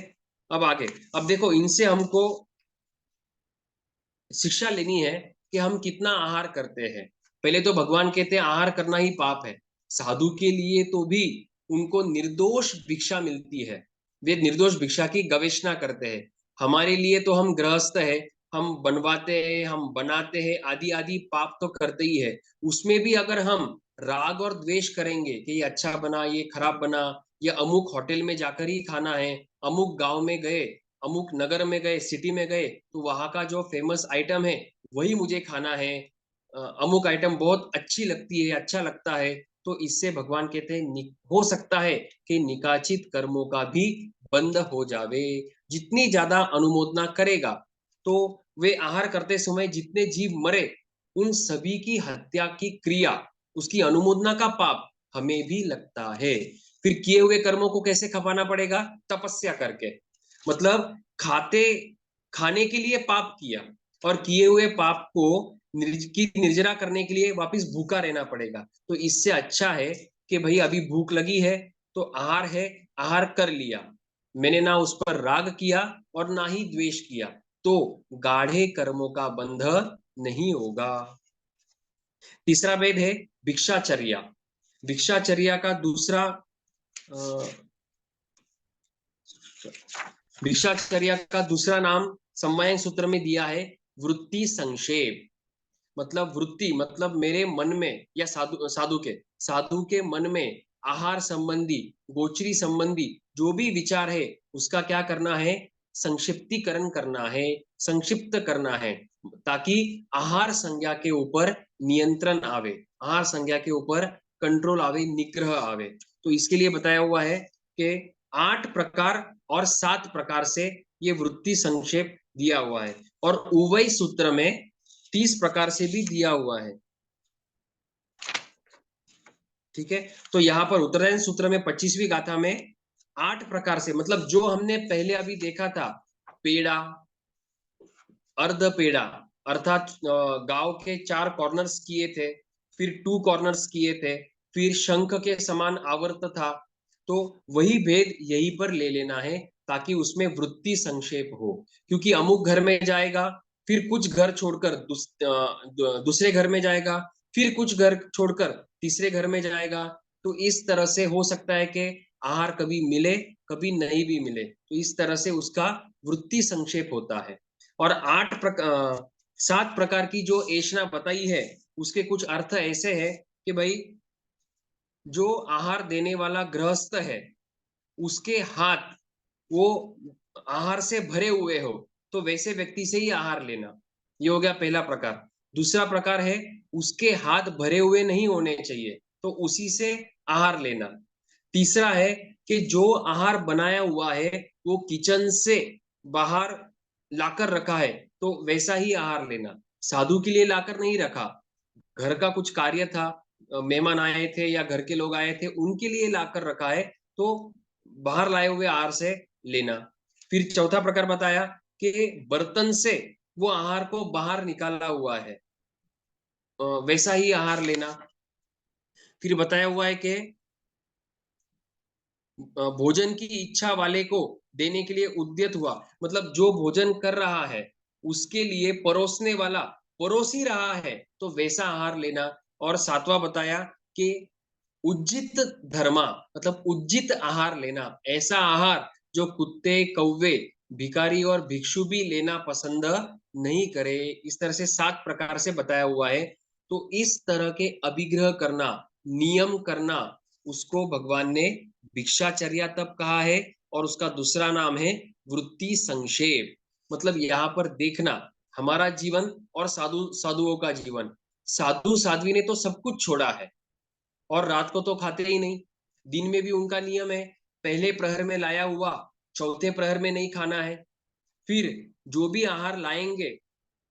अब आगे, अब देखो इनसे हमको शिक्षा लेनी है कि हम कितना आहार करते हैं। पहले तो भगवान कहते हैं आहार करना ही पाप है। साधु के लिए तो भी उनको निर्दोष भिक्षा मिलती है, वे निर्दोष भिक्षा की गवेषणा करते हैं। हमारे लिए तो हम गृहस्थ है, हम बनवाते हैं, हम बनाते हैं, आदि आदि पाप तो करते ही है। उसमें भी अगर हम राग और द्वेष करेंगे कि ये अच्छा बना, ये खराब बना, ये अमुक होटल में जाकर ही खाना है, अमुक गांव में गए, अमुक नगर में गए, सिटी में गए तो वहां का जो फेमस आइटम है वही मुझे खाना है, अमुक आइटम बहुत अच्छी लगती है, अच्छा लगता है, तो इससे भगवान कहते हैं हो सकता है कि निकाचित कर्मों का भी बंद हो जावे। जितनी ज्यादा अनुमोदना करेगा तो वे आहार करते समय जितने जीव मरे उन सभी की हत्या की क्रिया, उसकी अनुमोदना का पाप हमें भी लगता है। फिर किए हुए कर्मों को कैसे खपाना पड़ेगा? तपस्या करके, मतलब खाने के लिए पाप किया और किए हुए पाप को निर्जरा करने के लिए वापस भूखा रहना पड़ेगा। तो इससे अच्छा है कि भाई अभी भूख लगी है तो आहार है, आहार कर लिया, मैंने ना उस पर राग किया और ना ही द्वेष किया, तो गाढ़े कर्मों का बंध नहीं होगा। तीसरा भेद है भिक्षाचर्या। भिक्षाचर्या का दूसरा भिक्षाचर्या का दूसरा नाम समवायिक सूत्र में दिया है वृत्ति संक्षेप। मतलब वृत्ति मतलब मेरे मन में या साधु के मन में आहार संबंधी, गोचरी संबंधी जो भी विचार है उसका क्या करना है? संक्षिप्तीकरण करना है, संक्षिप्त करना है, ताकि आहार संज्ञा के ऊपर नियंत्रण आवे, आहार संज्ञा के ऊपर कंट्रोल आवे, निग्रह आवे। तो इसके लिए बताया हुआ है कि 8 प्रकार और 7 प्रकार से ये वृत्ति संक्षेप दिया हुआ है, और उवई सूत्र में 30 प्रकार से भी दिया हुआ है। ठीक है, तो यहाँ पर उत्तरायण सूत्र में 25वीं गाथा में 8 प्रकार से, मतलब जो हमने पहले अभी देखा था, पेड़ा, अर्ध पेड़ा, अर्थात गांव के 4 कॉर्नर्स किए थे, फिर 2 कॉर्नर्स किए थे, फिर शंख के समान आवर्त था, तो वही भेद यहीं पर ले लेना है ताकि उसमें वृत्ति संक्षेप हो। क्योंकि अमुक घर में जाएगा, फिर कुछ घर छोड़कर दूसरे घर में जाएगा, फिर कुछ घर छोड़कर तीसरे घर में जाएगा, तो इस तरह से हो सकता है कि आहार कभी मिले कभी नहीं भी मिले, तो इस तरह से उसका वृत्ति संक्षेप होता है। और 7 प्रकार की जो ऐषणा बताई है उसके कुछ अर्थ ऐसे है कि भाई जो आहार देने वाला गृहस्थ है उसके हाथ वो आहार से भरे हुए हो तो वैसे व्यक्ति से ही आहार लेना, ये हो गया पहला प्रकार। दूसरा प्रकार है उसके हाथ भरे हुए नहीं होने चाहिए तो उसी से आहार लेना। तीसरा है कि जो आहार बनाया हुआ है वो किचन से बाहर लाकर रखा है तो वैसा ही आहार लेना, साधु के लिए लाकर नहीं रखा, घर का कुछ कार्य था, मेहमान आए थे या घर के लोग आए थे उनके लिए लाकर रखा है तो बाहर लाए हुए आहार से लेना। फिर चौथा प्रकार बताया कि बर्तन से वो आहार को बाहर निकाला हुआ है, वैसा ही आहार लेना। फिर बताया हुआ है कि भोजन की इच्छा वाले को देने के लिए उद्यत हुआ, मतलब जो भोजन कर रहा है उसके लिए परोसने वाला परोस ही रहा है तो वैसा आहार लेना। और सातवां बताया कि उज्जित धर्मा मतलब उज्जित आहार लेना, ऐसा आहार जो कुत्ते, कौवे, भिखारी और भिक्षु भी लेना पसंद नहीं करे। इस तरह से 7 प्रकार से बताया हुआ है। तो इस तरह के अभिग्रह करना, नियम करना, उसको भगवान ने भिक्षाचर्या तब कहा है। और उसका दूसरा नाम है वृत्ति संक्षेप। मतलब यहाँ पर देखना हमारा जीवन और साधुओं का जीवन। साधु साध्वी ने तो सब कुछ छोड़ा है और रात को तो खाते ही नहीं। दिन में भी उनका नियम है, पहले प्रहर में लाया हुआ चौथे प्रहर में नहीं खाना है। फिर जो भी आहार लाएंगे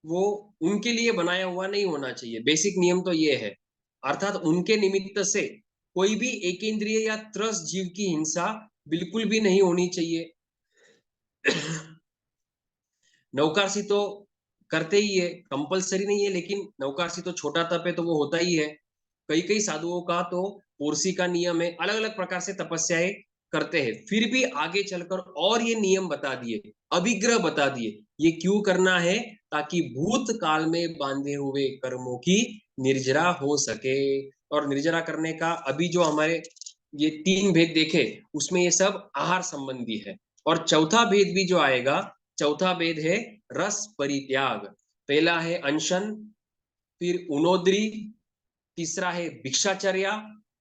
वो उनके लिए बनाया हुआ नहीं होना चाहिए। बेसिक नियम तो ये है। अर्थात उनके निमित्त से कोई भी एक इंद्रिय या त्रस्त जीव की हिंसा बिल्कुल भी नहीं होनी चाहिए। नौकारसी तो करते ही है, कंपलसरी नहीं है, लेकिन नौकारसी तो छोटा तप है तो वो होता ही है। कई कई साधुओं का तो पोरसी का नियम है, अलग अलग प्रकार से तपस्याएं करते हैं। फिर भी आगे चलकर और ये नियम बता दिए, अभिग्रह बता दिए। ये क्यों करना है? ताकि भूतकाल में बांधे हुए कर्मों की निर्जरा हो सके। और निर्जरा करने का अभी जो हमारे ये 3 भेद देखे उसमें ये सब आहार संबंधी है। और चौथा भेद भी जो आएगा, चौथा भेद है रस परित्याग। पहला है अनशन, फिर उनोद्री, तीसरा है भिक्षाचर्या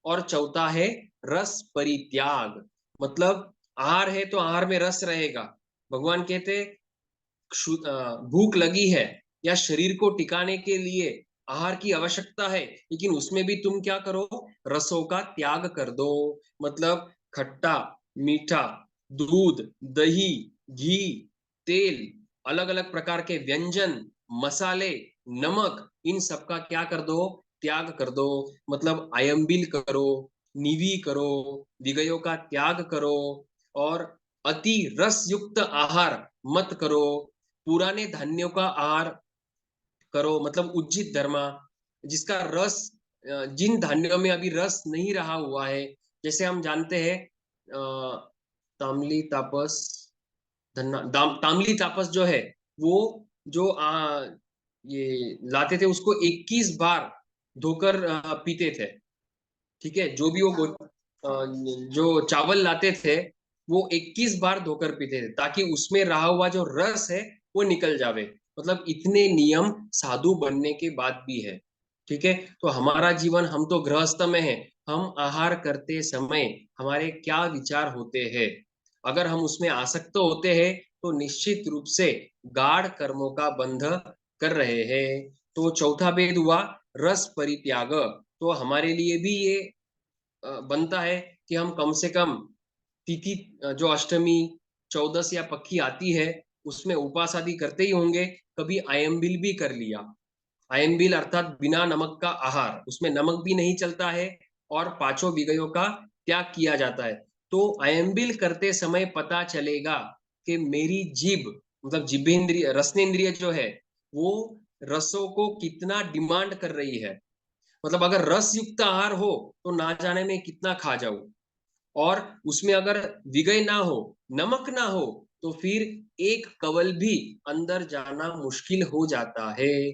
और चौथा है रस परित्याग। मतलब आहार है तो आहार में रस रहेगा। भगवान कहते भूख लगी है या शरीर को टिकाने के लिए आहार की आवश्यकता है, लेकिन उसमें भी तुम क्या करो, रसों का त्याग कर दो। मतलब खट्टा, मीठा, दूध, दही, घी, तेल, अलग अलग प्रकार के व्यंजन, मसाले, नमक, इन सब का क्या कर दो, त्याग कर दो। मतलब आयम्बिल करो, निवी करो, विगयों का त्याग करो और अति रस युक्त आहार मत करो। पुराने धान्यों का आहार करो, मतलब उज्जित धर्मा, जिसका रस जिन धान्यों में अभी रस नहीं रहा हुआ है। जैसे हम जानते हैं ताम्ली तापस, ताम्ली तापस जो है वो जो ये लाते थे उसको 21 बार धोकर पीते थे। ठीक है, जो भी वो जो चावल लाते थे वो 21 बार धोकर पीते थे ताकि उसमें रहा हुआ जो रस है वो निकल जावे। मतलब इतने नियम साधु बनने के बाद भी है। ठीक है, तो हमारा जीवन, हम तो गृहस्थ में है, हम आहार करते समय हमारे क्या विचार होते हैं? अगर हम उसमें आसक्त होते हैं तो निश्चित रूप से गाढ़ कर्मों का बंध कर रहे हैं। तो चौथा भेद हुआ रस परित्याग। तो हमारे लिए भी ये बनता है कि हम कम से कम तिथि जो अष्टमी, चौदस या पक्की आती है उसमें उपास आदि करते ही होंगे। कभी आयम्बिल भी कर लिया। आयम्बिल अर्थात बिना नमक का आहार, उसमें नमक भी नहीं चलता है और पांचों विगयों का त्याग किया जाता है। तो आयम्बिल करते समय पता चलेगा कि मेरी जीभ, मतलब जिभेंद्रिय, रसनेन्द्रिय जो है वो रसों को कितना डिमांड कर रही है। मतलब अगर रस युक्त आहार हो तो ना जाने में कितना खा जाऊं, और उसमें अगर विगय ना हो, नमक ना हो, तो फिर एक कवल भी अंदर जाना मुश्किल हो जाता है,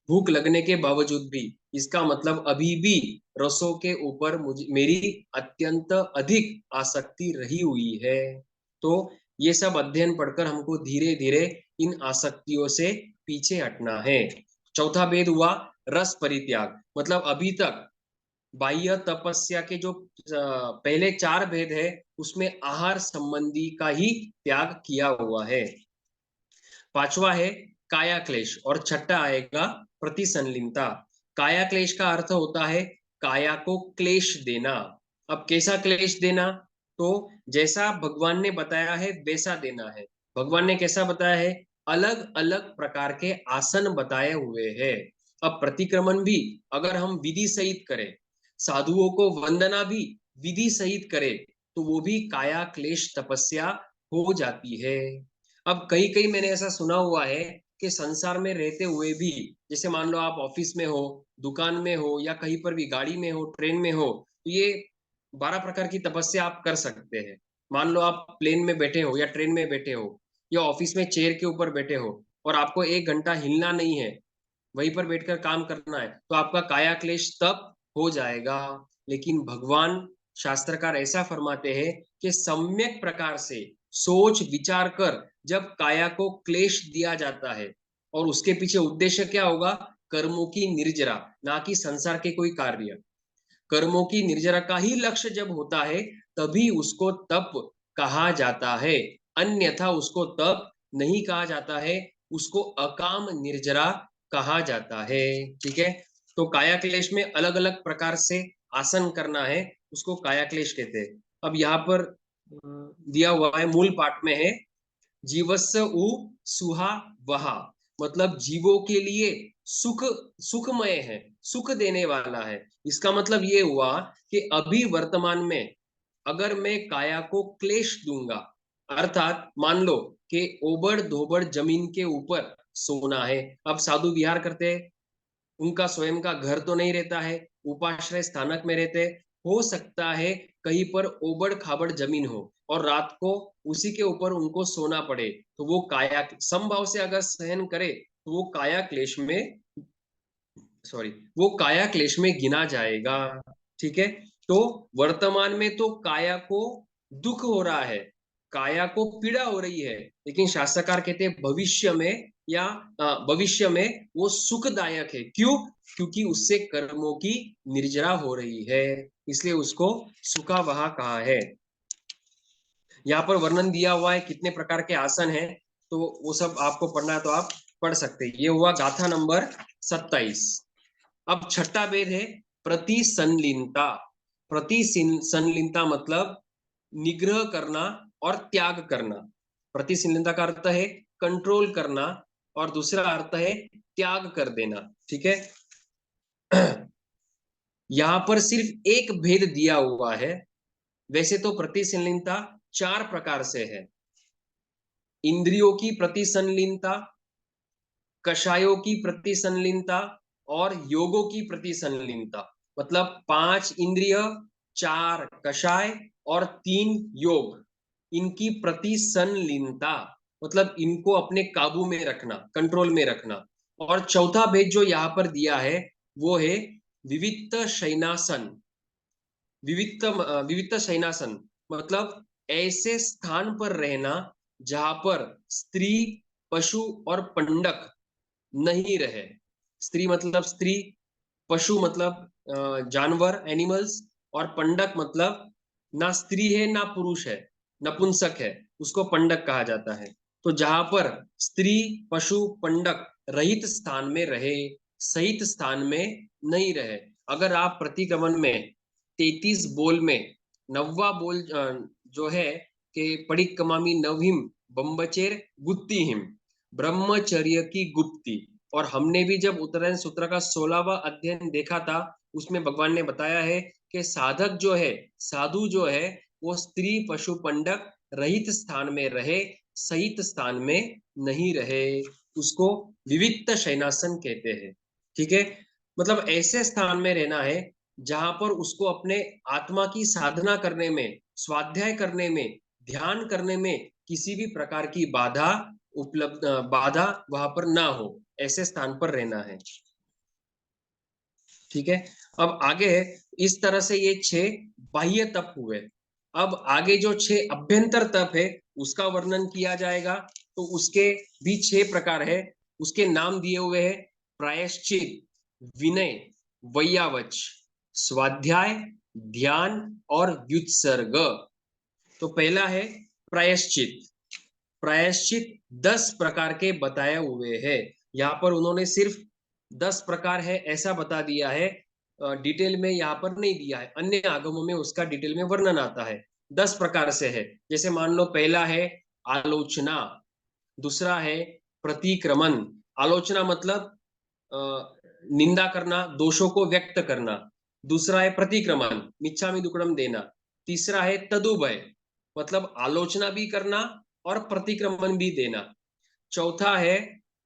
भूख लगने के बावजूद भी। इसका मतलब अभी भी रसों के ऊपर मुझे मेरी अत्यंत अधिक आसक्ति रही हुई है। तो ये सब अध्ययन पढ़कर हमको धीरे धीरे इन आसक्तियों से पीछे हटना है। चौथा भेद हुआ रस परित्याग। मतलब अभी तक बाह्य तपस्या के जो पहले 4 भेद है उसमें आहार संबंधी का ही त्याग किया हुआ है। पांचवा है काया क्लेश और छठा आएगा प्रतिसंलिनता। काया क्लेश का अर्थ होता है काया को क्लेश देना। अब कैसा क्लेश देना? तो जैसा भगवान ने बताया है वैसा देना है। भगवान ने कैसा बताया है? अलग अलग प्रकार के आसन बताए हुए हैं। अब प्रतिक्रमण भी अगर हम विधि सहित करें, साधुओं को वंदना भी विधि सहित करें, तो वो भी काया क्लेश तपस्या हो जाती है। अब कई कई मैंने ऐसा सुना हुआ है कि संसार में रहते हुए भी, जैसे मान लो आप ऑफिस में हो, दुकान में हो या कहीं पर भी गाड़ी में हो, ट्रेन में हो, तो ये 12 प्रकार की तपस्या आप कर सकते हैं। मान लो आप प्लेन में बैठे हो या ट्रेन में बैठे हो या ऑफिस में चेयर के ऊपर बैठे हो और आपको 1 घंटा हिलना नहीं है, वहीं पर बैठकर काम करना है, तो आपका काया क्लेश तब हो जाएगा। लेकिन भगवान शास्त्रकार ऐसा फरमाते हैं कि सम्यक प्रकार से सोच विचार कर जब काया को क्लेश दिया जाता है, और उसके पीछे उद्देश्य क्या होगा, कर्मों की निर्जरा, ना कि संसार के कोई कार्य। कर्मों की निर्जरा का ही लक्ष्य जब होता है तभी उसको तप कहा जाता है, अन्यथा उसको तप नहीं कहा जाता है, उसको अकाम निर्जरा कहा जाता है। ठीक है, तो काया क्लेश में अलग अलग प्रकार से आसन करना है, उसको काया क्लेश कहते हैं। अब यहाँ पर दिया हुआ है, मूल पाठ में है, जीवस्य उ सुहा वहा, मतलब जीवों के लिए सुख, सुखमय है, सुख देने वाला है। इसका मतलब ये हुआ कि अभी वर्तमान में अगर मैं काया को क्लेश दूंगा, अर्थात मान लो कि ओबड़ धोबड़ जमीन के ऊपर सोना है। अब साधु विहार करते हैं, उनका स्वयं का घर तो नहीं रहता है, उपाश्रय स्थानक में रहते, हो सकता है कहीं पर ओबड़ खाबड़ जमीन हो और रात को उसी के ऊपर उनको सोना पड़े, तो वो काया समभाव से अगर सहन करे तो वो काया क्लेश में, सॉरी, वो काया क्लेश में गिना जाएगा। ठीक है, तो वर्तमान में तो काया को दुख हो रहा है, काया को पीड़ा हो रही है, लेकिन शास्त्रकार कहते हैं भविष्य में या भविष्य में वो सुखदायक है। क्यों? क्योंकि उससे कर्मों की निर्जरा हो रही है, इसलिए उसको सुखा वहा कहा है। यहाँ पर वर्णन दिया हुआ है कितने प्रकार के आसन हैं, तो वो सब आपको पढ़ना है तो आप पढ़ सकते हैं। ये हुआ गाथा नंबर 27। अब छठा भेद है प्रतिसंलीनता। प्रतिसंलीनता मतलब निग्रह करना और त्याग करना। प्रतिसंलीनता का अर्थ है कंट्रोल करना और दूसरा अर्थ है त्याग कर देना। ठीक है, यहां पर सिर्फ एक भेद दिया हुआ है। वैसे तो प्रतिसंलीनता 4 प्रकार से है, इंद्रियों की प्रतिसंलीनता, कषायों की प्रतिसंलीनता और योगों की प्रतिसंलीनता। मतलब 5 इंद्रिय, 4 कषाय और 3 योग, इनकी प्रतिसंलीनता मतलब इनको अपने काबू में रखना, कंट्रोल में रखना। और चौथा भेद जो यहाँ पर दिया है वो है विविक्त शयनासन। विविक्त शयनासन मतलब ऐसे स्थान पर रहना जहां पर स्त्री, पशु और पंडक नहीं रहे। स्त्री मतलब स्त्री, पशु मतलब जानवर, एनिमल्स, और पंडक मतलब ना स्त्री है ना पुरुष है, नपुंसक है, उसको पंडक कहा जाता है। तो जहां पर स्त्री, पशु, पंडक रहित स्थान में रहे, सहित स्थान में नहीं रहे। अगर आप प्रतिक्रमण में 33 बोल में 9वां बोल जो है कि पडिक्कमामि नवहिम बम्बचेर गुत्तिहिम, ब्रह्मचर्य की गुप्ती। और हमने भी जब उत्तरायण सूत्र का 16वां अध्ययन देखा था, उसमें भगवान ने बताया है कि साधक जो है, साधु जो है, वो स्त्री, पशु, पंडक रहित स्थान में रहे, सहित स्थान में नहीं रहे, उसको विविक्त शयनासन कहते हैं। ठीक है, मतलब ऐसे स्थान में रहना है जहां पर उसको अपने आत्मा की साधना करने में, स्वाध्याय करने में, ध्यान करने में किसी भी प्रकार की बाधा उपलब्ध, बाधा वहां पर ना हो, ऐसे स्थान पर रहना है। ठीक है, अब आगे है, इस तरह से ये 6 बाह्य तप हुए। अब आगे जो 6 अभ्यंतर तप है उसका वर्णन किया जाएगा। तो उसके भी 6 प्रकार है, उसके नाम दिए हुए हैं प्रायश्चित, विनय, वैयावच, स्वाध्याय, ध्यान और व्युत्सर्ग। तो पहला है प्रायश्चित। प्रायश्चित 10 प्रकार के बताए हुए हैं। यहाँ पर उन्होंने सिर्फ 10 प्रकार है ऐसा बता दिया है, डिटेल में यहाँ पर नहीं दिया है, अन्य आगमों में उसका डिटेल में वर्णन आता है। 10 प्रकार से है, जैसे मान लो पहला है आलोचना, दूसरा है प्रतिक्रमण। आलोचना मतलब निंदा करना, दोषों को व्यक्त करना। दूसरा है प्रतिक्रमण, मिच्छामि दुक्कडम देना। तीसरा है तदुभय, मतलब आलोचना भी करना और प्रतिक्रमण भी देना। चौथा है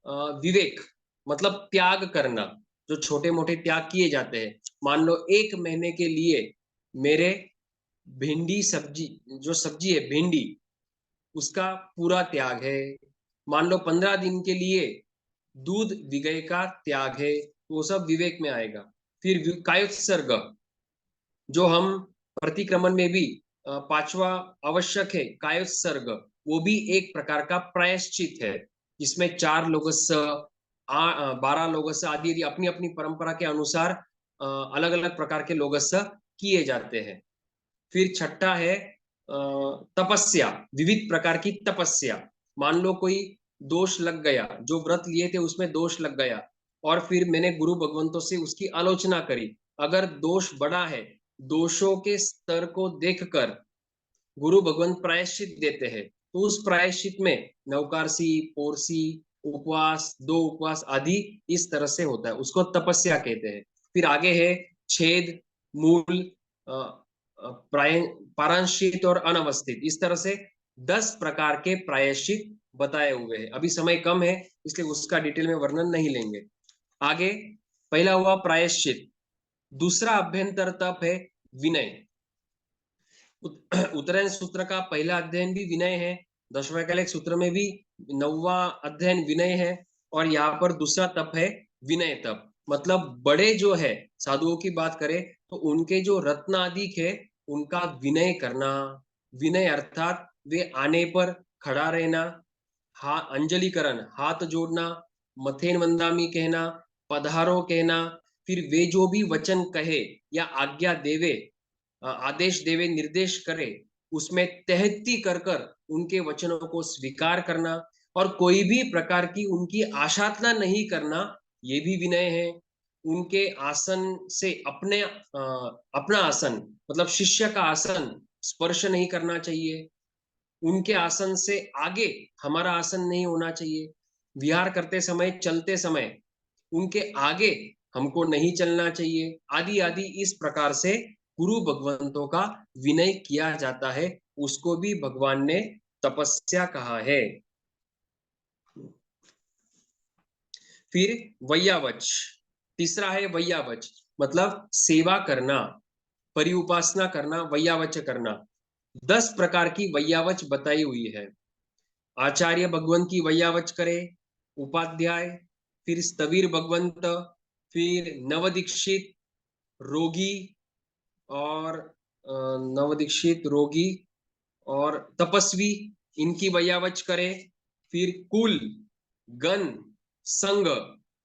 विवेक, मतलब त्याग करना, जो छोटे मोटे त्याग किए जाते हैं। मान लो 1 महीने के लिए मेरे भिंडी सब्जी, जो सब्जी है भिंडी, उसका पूरा त्याग है। मान लो 15 दिन के लिए दूध विगय का त्याग है, वो सब विवेक में आएगा। फिर कायोत्सर्ग, जो हम प्रतिक्रमण में भी पांचवा आवश्यक है कायोत्सर्ग, वो भी एक प्रकार का प्रायश्चित है, जिसमें 4 लोगस 12 लोगस आदि अपनी अपनी परंपरा के अनुसार अलग अलग प्रकार के लोगस किए जाते हैं। फिर छठा है तपस्या, विविध प्रकार की तपस्या। मान लो कोई दोष लग गया, जो व्रत लिए थे उसमें दोष लग गया, और फिर मैंने गुरु भगवंतों से उसकी आलोचना करी। अगर दोष बड़ा है, दोषों के स्तर को देखकर गुरु भगवंत प्रायश्चित देते हैं, तो उस प्रायश्चित में नवकारसी, पोरसी, उपवास, 2 उपवास आदि इस तरह से होता है, उसको तपस्या कहते हैं। फिर आगे है छेद, मूल, पारांशित और अनवस्थित, इस तरह से 10 प्रकार के प्रायश्चित बताए हुए हैं। अभी समय कम है, इसलिए उसका डिटेल में वर्णन नहीं लेंगे। आगे पहला हुआ प्रायश्चित, दूसरा अभ्यंतर तप है विनय। उत्तरायण सूत्र का पहला अध्ययन भी विनय है, दशवैकलिक सूत्र में भी 9वां अध्ययन विनय है, और यहाँ पर दूसरा तप है विनय तप। मतलब बड़े जो है साधुओं की बात करें तो उनके जो रत्नादिक है उनका विनय करना। विनय अर्थात वे आने पर खड़ा रहना, अंजलिकरण हाथ जोड़ना, मथेन वंदामी कहना, पधारो कहना, फिर वे जो भी वचन कहे या आज्ञा देवे, आदेश देवे, निर्देश करे, उसमें तहती कर कर उनके वचनों को स्वीकार करना, और कोई भी प्रकार की उनकी आशातना नहीं करना, ये भी विनय है। उनके आसन से अपना आसन मतलब शिष्य का आसन स्पर्श नहीं करना चाहिए, उनके आसन से आगे हमारा आसन नहीं होना चाहिए, विहार करते समय, चलते समय उनके आगे हमको नहीं चलना चाहिए, आदि आदि। इस प्रकार से गुरु भगवंतों का विनय किया जाता है, उसको भी भगवान ने तपस्या कहा है। फिर वैयावच, तीसरा है वैयावच, मतलब सेवा करना, परिउपासना करना, वैयावच करना। 10 प्रकार की वैयावच बताई हुई है। आचार्य भगवंत की वैयावच करे, उपाध्याय, फिर स्थवीर भगवंत, फिर नवदीक्षित, रोगी, और नवदीक्षित, रोगी और तपस्वी, इनकी वैयावच करे। फिर कुल, गण, संघ,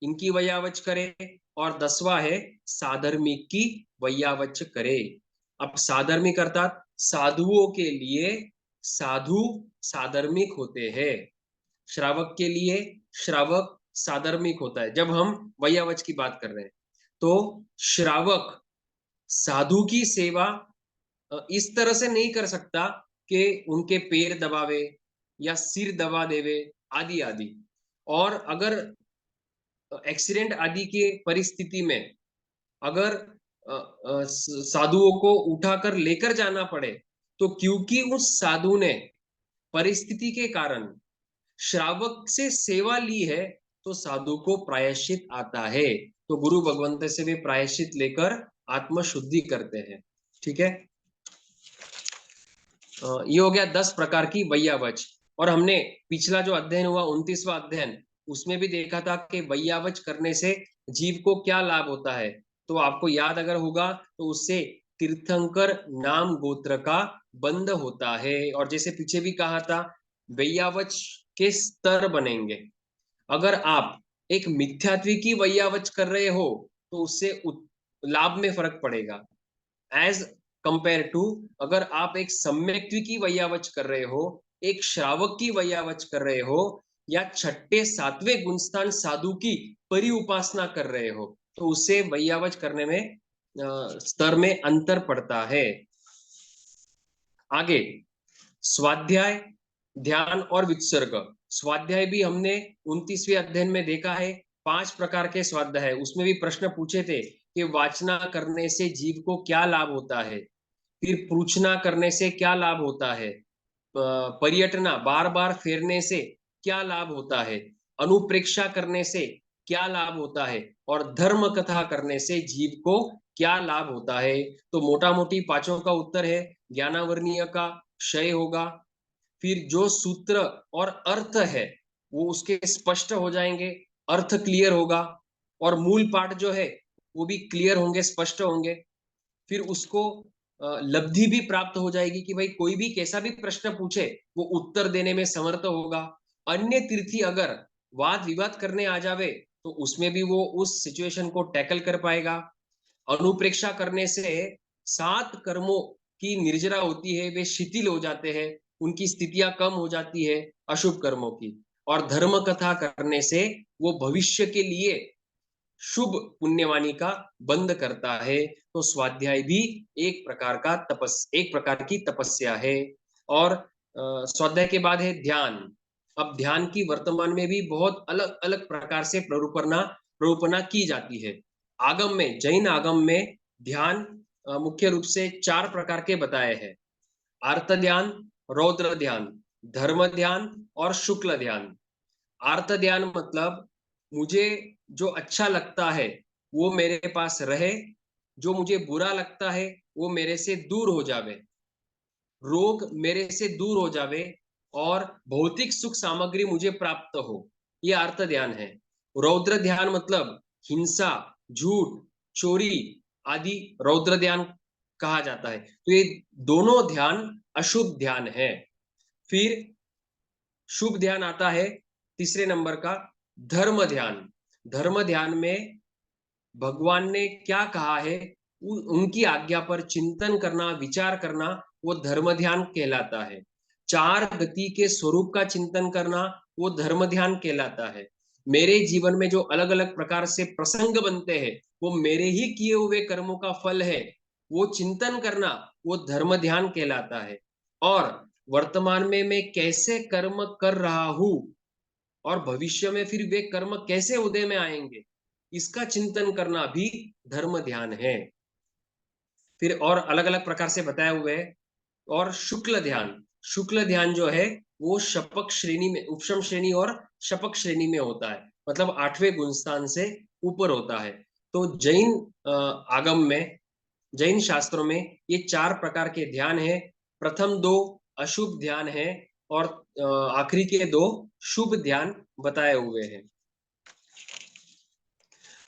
इनकी वैयावच करे। और 10वां है साधर्मिक की वैयावच करे। अब साधर्मिक अर्थात साधुओं के लिए साधु साधर्मिक होते हैं, श्रावक के लिए श्रावक साधर्मिक होता है। जब हम वैयावच की बात कर रहे हैं तो श्रावक साधु की सेवा इस तरह से नहीं कर सकता कि उनके पैर दबावे या सिर दबा देवे, आदि आदि। और अगर एक्सीडेंट आदि के परिस्थिति में अगर साधुओं को उठाकर लेकर जाना पड़े, तो क्योंकि उस साधु ने परिस्थिति के कारण श्रावक से सेवा ली है, तो साधु को प्रायश्चित आता है। तो गुरु भगवंत से वे प्रायश्चित लेकर आत्म शुद्धि करते हैं। ठीक है, ये हो गया 10 प्रकार की वैयावच। और हमने पिछला जो अध्ययन हुआ 29वां अध्ययन, उसमें भी देखा था कि वैयावच करने से जीव को क्या लाभ होता है। तो आपको याद अगर होगा तो उससे तीर्थंकर नाम गोत्र का बंध होता है। और जैसे पीछे भी कहा था, वैयावच के स्तर बनेंगे। अगर आप एक मिथ्यात्वी की वैयावच कर रहे हो तो उससे लाभ में फर्क पड़ेगा, एज कंपेयर टू अगर आप एक सम्यक्त्वी की वैयावच कर रहे हो, एक श्रावक की वैयावच कर रहे हो, या 6ठे 7वें गुणस्थान साधु की परिउपासना कर रहे हो, तो उससे वैयावच करने में स्तर में अंतर पड़ता है। आगे स्वाध्याय, ध्यान और वित्सर्ग। स्वाध्याय भी हमने 29वें अध्ययन में देखा है, 5 प्रकार के स्वाध्याय है। उसमें भी प्रश्न पूछे थे कि वाचना करने से जीव को क्या लाभ होता है, फिर पूछना करने से क्या लाभ होता है, पर्यटना बार बार फेरने से क्या लाभ होता है, अनुप्रेक्षा करने से क्या लाभ होता है, और धर्म कथा करने से जीव को क्या लाभ होता है। तो मोटा मोटी 5 का उत्तर है, ज्ञानावर्णीय का क्षय होगा, फिर जो सूत्र और अर्थ है वो उसके स्पष्ट हो जाएंगे, अर्थ क्लियर होगा, और मूल पाठ जो है वो भी क्लियर होंगे, स्पष्ट होंगे। फिर उसको लब्धि भी प्राप्त हो जाएगी कि भाई कोई भी कैसा भी प्रश्न पूछे वो उत्तर देने में समर्थ होगा। अन्य तीर्थी अगर वाद विवाद करने आ जावे तो उसमें भी वो उस सिचुएशन को टैकल कर पाएगा। अनुप्रेक्षा करने से 7 कर्मों की निर्जरा होती है, वे शिथिल हो जाते हैं, उनकी स्थितियां कम हो जाती है अशुभ कर्मों की। और धर्म कथा करने से वो भविष्य के लिए शुभ पुण्यवाणी का बंद करता है। तो स्वाध्याय भी एक प्रकार की तपस्या है। और स्वाध्याय के बाद है ध्यान। अब ध्यान की वर्तमान में भी बहुत अलग अलग प्रकार से प्ररूपणा की जाती है। आगम में, जैन आगम में ध्यान मुख्य रूप से 4 प्रकार के बताए हैं: आर्त ध्यान, रौद्र ध्यान, धर्म ध्यान और शुक्ल ध्यान। आर्त ध्यान मतलब मुझे जो अच्छा लगता है वो मेरे पास रहे, जो मुझे बुरा लगता है वो मेरे से दूर हो जावे, रोग मेरे से दूर हो जावे और भौतिक सुख सामग्री मुझे प्राप्त हो। ये अर्थ ध्यान है। रौद्र ध्यान मतलब हिंसा, झूठ, चोरी आदि रौद्र ध्यान कहा जाता है। तो ये दोनों ध्यान अशुभ ध्यान है। फिर शुभ ध्यान आता है तीसरे नंबर का, धर्म ध्यान। धर्म ध्यान में भगवान ने क्या कहा है उनकी आज्ञा पर चिंतन करना, विचार करना, वो धर्म ध्यान कहलाता है। 4 गति के स्वरूप का चिंतन करना वो धर्म ध्यान कहलाता है। मेरे जीवन में जो अलग अलग प्रकार से प्रसंग बनते हैं वो मेरे ही किए हुए कर्मों का फल है, वो चिंतन करना वो धर्म ध्यान कहलाता है। और वर्तमान में मैं कैसे कर्म कर रहा हूं और भविष्य में फिर वे कर्म कैसे उदय में आएंगे, इसका चिंतन करना भी धर्म ध्यान है। फिर और अलग अलग प्रकार से बताया हुआ है। और शुक्ल ध्यान जो है वो शपक श्रेणी में, उपशम श्रेणी और शपक श्रेणी में होता है, मतलब 8वें गुणस्थान से ऊपर होता है। तो जैन आगम में, जैन शास्त्रों में ये 4 प्रकार के ध्यान है। प्रथम 2 अशुभ ध्यान है और आखिरी के 2 शुभ ध्यान बताए हुए हैं।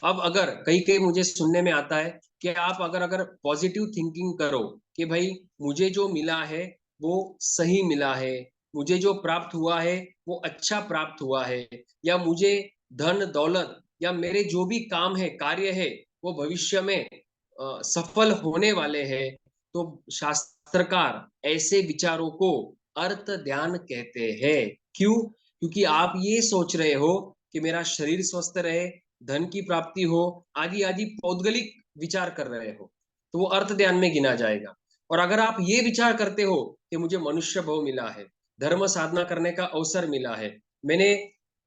अब अगर कई कई मुझे सुनने में आता है कि आप अगर पॉजिटिव थिंकिंग करो कि भाई मुझे जो मिला है वो सही मिला है, मुझे जो प्राप्त हुआ है वो अच्छा प्राप्त हुआ है, या मुझे धन दौलत या मेरे जो भी काम है, कार्य है, वो भविष्य में सफल होने वाले हैं, तो शास्त्रकार ऐसे विचारों को अर्थ ध्यान कहते हैं। क्यों? क्योंकि आप ये सोच रहे हो कि मेरा शरीर स्वस्थ रहे, धन की प्राप्ति हो, आदि आदि पौद्गलिक विचार कर रहे हो, तो वो अर्थ ध्यान में गिना जाएगा। और अगर आप ये विचार करते हो कि मुझे मनुष्य भाव मिला है, धर्म साधना करने का अवसर मिला है, मैंने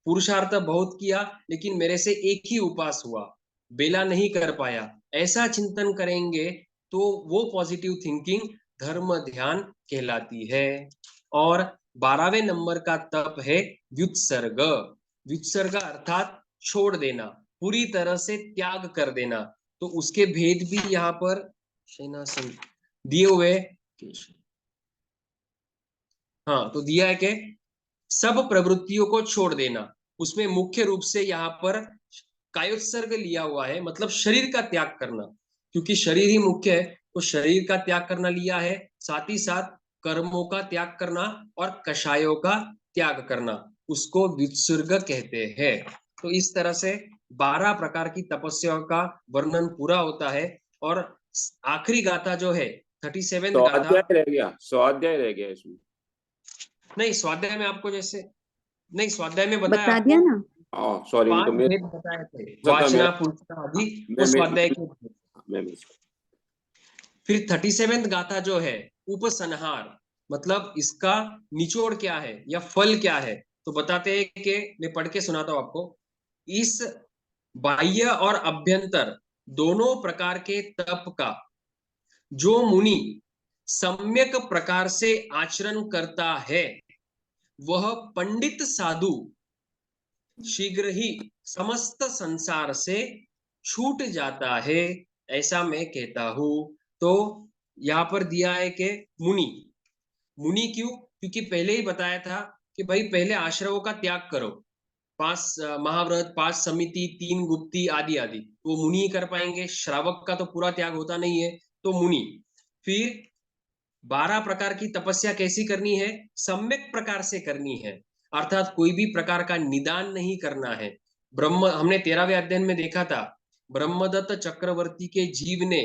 पुरुषार्थ बहुत किया लेकिन मेरे से एक ही उपास हुआ, बेला नहीं कर पाया, ऐसा चिंतन करेंगे तो वो पॉजिटिव थिंकिंग धर्म ध्यान कहलाती है। और 12वें नंबर का तप है व्युत्सर्ग। व्युत्सर्ग अर्थात छोड़ देना, पूरी तरह से त्याग कर देना। तो उसके भेद भी यहाँ पर दिए हुए। हाँ, तो दिया है कि सब प्रवृत्तियों को छोड़ देना। उसमें मुख्य रूप से यहाँ पर कायोत्सर्ग लिया हुआ है, मतलब शरीर का त्याग करना, क्योंकि शरीर ही मुख्य है, तो शरीर का त्याग करना लिया है। साथ ही साथ कर्मों का त्याग करना और कषायों का त्याग करना, उसको व्युत्सर्ग कहते हैं। तो इस तरह से 12 प्रकार की तपस्या का वर्णन पूरा होता है। और आखिरी गाथा जो है 37th गाथा, स्वाध्याय रह गया इसमें। नहीं स्वाध्याय में आपको जैसे, नहीं स्वाध्याय में बताया बता दिया आपको ना। सॉरी, 5 तो भेद बताए थे, वाचना, पुरुषता आदि, वो स्वाध्याय के। फिर 37th गाथा जो है उपसंहार, मतलब इसका निचोड़ क्या है या फल क्या है, तो बताते हैं कि मैं पढ़ के सुनाता हूं आपको। इस बाह्य और अभ्यंतर दोनों प्रकार के तप का जो मुनि सम्यक प्रकार से आचरण करता है वह पंडित साधु शीघ्र ही समस्त संसार से छूट जाता है, ऐसा मैं कहता हूं। तो यहाँ पर दिया है कि मुनि, मुनि क्यों? क्योंकि पहले ही बताया था कि भाई पहले आश्रमों का त्याग करो, 5 महाव्रत, 5 समिति, 3 गुप्ती आदि आदि, वो मुनि ही कर पाएंगे, श्रावक का तो पूरा त्याग होता नहीं है। तो मुनि। फिर 12 प्रकार की तपस्या कैसी करनी है? सम्यक प्रकार से करनी है, अर्थात कोई भी प्रकार का निदान नहीं करना है। ब्रह्म, हमने 13वें अध्ययन में देखा था, ब्रह्मदत्त चक्रवर्ती के जीव ने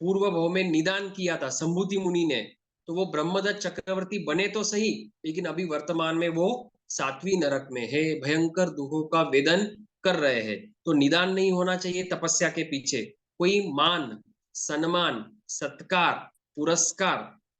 पूर्व भाव में निदान किया था संभूति मुनि ने, तो वो ब्रह्मदत्त चक्रवर्ती बने तो सही, लेकिन अभी वर्तमान में वो 7वीं नरक में है, भयंकर दुखों का वेदन कर रहे हैं। तो निदान नहीं होना चाहिए तपस्या के पीछे। कोई मान, सम्मान, सत्कार, पुरस्कार,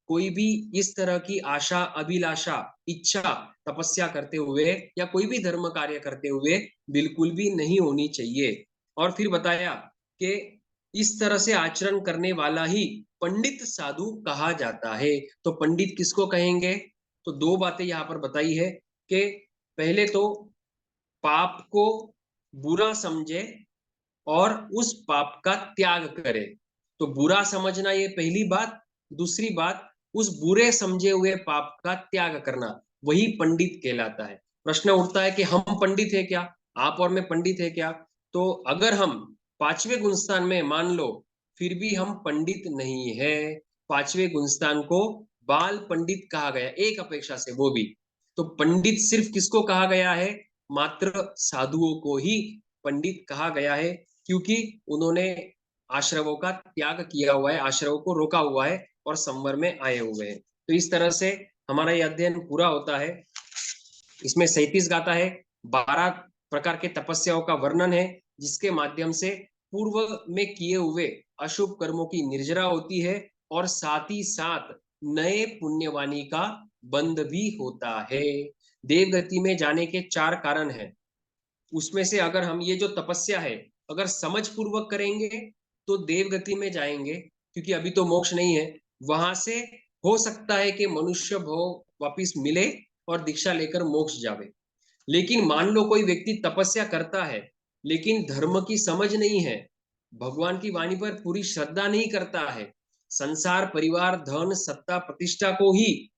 कोई भी इस तरह की आशा, अभिलाषा, इच्छा तपस्या करते हुए या कोई भी धर्म कार्य करते हुए बिल्कुल भी नहीं होनी चाहिए। और फिर बताया कि इस तरह से आचरण करने वाला ही पंडित साधु कहा जाता है। तो पंडित किसको कहेंगे? तो 2 बातें यहाँ पर बताई है कि पहले तो पाप को बुरा समझे और उस पाप का त्याग करे। तो बुरा समझना ये पहली बात, दूसरी बात उस बुरे समझे हुए पाप का त्याग करना, वही पंडित कहलाता है। प्रश्न उठता है कि हम पंडित है क्या? आप और मैं पंडित है क्या? तो अगर हम 5वें गुणस्थान में मान लो फिर भी हम पंडित नहीं है, 5वें गुणस्थान को बाल पंडित कहा गया, एक अपेक्षा से वो भी। तो पंडित सिर्फ किसको कहा गया है? मात्र साधुओं को ही पंडित कहा गया है, क्योंकि उन्होंने आश्रवों का त्याग किया हुआ है, आश्रवों को रोका हुआ है और संवर में आए हुए हैं। तो इस तरह से हमारा यह अध्ययन पूरा होता है। इसमें 37 गाथा है, 12 प्रकार के तपस्याओं का वर्णन है, जिसके माध्यम से पूर्व में किए हुए अशुभ कर्मों की निर्जरा होती है और साथ ही साथ नए पुण्यवाणी का बंध भी होता है। देवगति में जाने के 4 कारण हैं, उसमें से अगर हम ये जो तपस्या है अगर समझ पूर्वक करेंगे तो देवगति में जाएंगे, क्योंकि अभी तो मोक्ष नहीं है। वहां से हो सकता है कि मनुष्य भाव वापिस मिले और दीक्षा लेकर मोक्ष जावे। लेकिन मान लो कोई व्यक्ति तपस्या करता है लेकिन धर्म की समझ नहीं है, भगवान की वाणी पर पूरी श्रद्धा नहीं करता है, संसार, परिवार, धन, सत्ता, प्रतिष्ठा को ही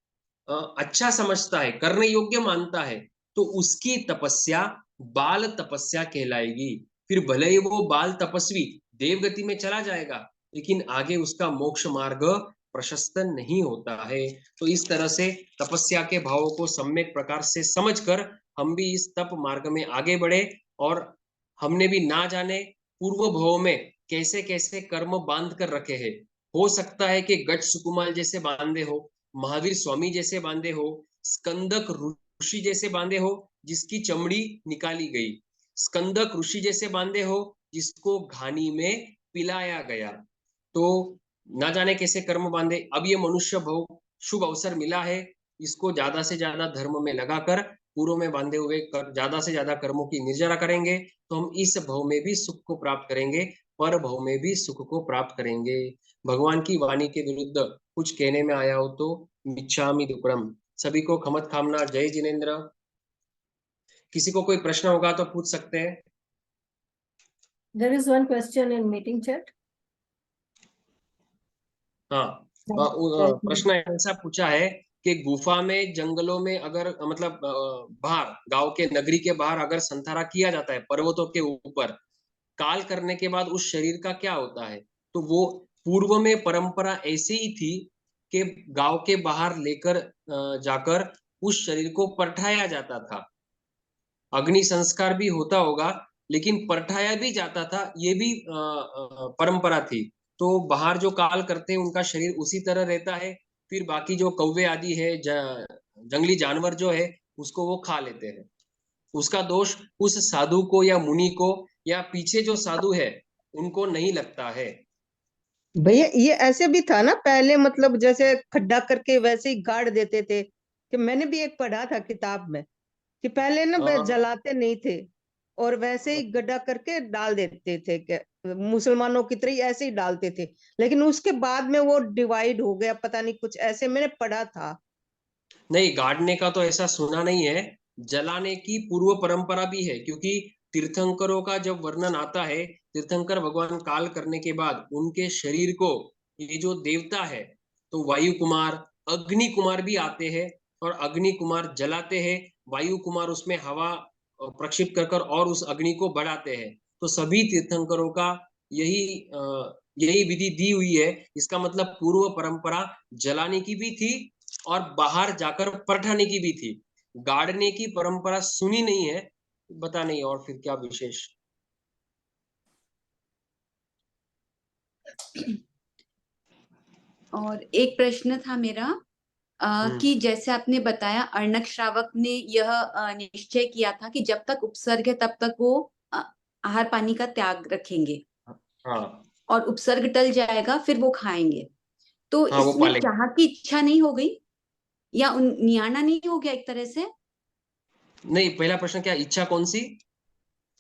अच्छा समझता है, करने योग्य मानता है, तो उसकी तपस्या बाल तपस्या कहलाएगी। फिर भले ही वो बाल तपस्वी देवगति में चला जाएगा, लेकिन आगे उसका मोक्ष मार्ग प्रशस्त नहीं होता है। तो इस तरह से तपस्या के भावों को सम्यक प्रकार से समझकर हम भी इस तप मार्ग में आगे बढ़े, और हमने भी ना जाने पूर्व भाव में कैसे कैसे कर्म बांध कर रखे हैं। हो सकता है कि गज सुकुमाल जैसे बांधे हो, महावीर स्वामी जैसे बांधे हो, स्कंदक ऋषि जैसे बांधे हो जिसकी चमड़ी निकाली गई, स्कंदक ऋषि जैसे बांधे हो जिसको घानी में पिलाया गया। तो ना जाने कैसे कर्म बांधे। अब ये मनुष्य भव शुभ अवसर मिला है, इसको ज्यादा से ज्यादा धर्म में लगाकर पूर्व में बांधे हुए ज्यादा से ज्यादा कर्मों की निर्जरा करेंगे तो हम इस भव में भी सुख को प्राप्त करेंगे, पर भव में भी सुख को प्राप्त करेंगे। भगवान की वाणी के विरुद्ध कुछ कहने में आया हो तो मिच्छामि दुक्कडम। सभी को खमत खामना। जय जिनेन्द्र। किसी को कोई प्रश्न होगा तो पूछ सकते हैं। There is one question in meeting chat. हाँ, प्रश्न ऐसा पूछा है कि गुफा में, जंगलों में अगर मतलब बाहर, गांव के, नगरी के बाहर अगर संथारा किया जाता है पर्वतों के ऊपर, काल करने के बाद उस शरीर का क्या होता है? तो वो पूर्व में परंपरा ऐसी ही थी कि गांव के बाहर लेकर जाकर उस शरीर को परठाया जाता था। अग्नि संस्कार भी होता होगा, लेकिन परठाया भी जाता था, ये भी परंपरा थी। तो बाहर जो काल करते हैं उनका शरीर उसी तरह रहता है, फिर बाकी जो कौवे आदि है, जंगली जानवर जो है उसको वो खा लेते हैं। उसका दोष उस साधु को या मुनि को या पीछे जो साधु है उनको नहीं लगता है। भैया ये ऐसे भी था ना पहले, मतलब जैसे खड्डा करके वैसे ही गाड़ देते थे, कि मैंने भी एक पढ़ा था किताब में कि पहले ना वे जलाते नहीं थे और वैसे ही गड्ढा करके डाल देते थे, कि मुसलमानों की तरह ऐसे ही डालते थे, लेकिन उसके बाद में वो डिवाइड हो गया, पता नहीं कुछ ऐसे मैंने पढ़ा था। नहीं, गाड़ने का तो ऐसा सुना नहीं है, जलाने की पूर्व परंपरा भी है, क्योंकि तीर्थंकरों का जब वर्णन आता है, तीर्थंकर भगवान काल करने के बाद उनके शरीर को ये जो देवता है, तो वायु कुमार, अग्नि कुमार भी आते हैं और अग्नि कुमार जलाते हैं, वायु कुमार उसमें हवा प्रक्षिप्त कर और उस अग्नि को बढ़ाते हैं। तो सभी तीर्थंकरों का यही यही विधि दी हुई है। इसका मतलब पूर्व परंपरा जलाने की भी थी और बाहर जाकर परठाने की भी थी। गाड़ने की परंपरा सुनी नहीं है, बता नहीं और फिर क्या विशेष। और एक प्रश्न था मेरा कि जैसे आपने बताया अर्णक श्रावक ने यह निश्चय किया था कि जब तक उपसर्ग है तब तक वो आहार पानी का त्याग रखेंगे, हाँ और उपसर्ग टल जाएगा फिर वो खाएंगे। तो हाँ, वो इसमें पालेंगे। चाह की इच्छा नहीं हो गई या नियाना नहीं हो गया एक तरह से, नहीं, पहला प्रश्न क्या, इच्छा कौन सी?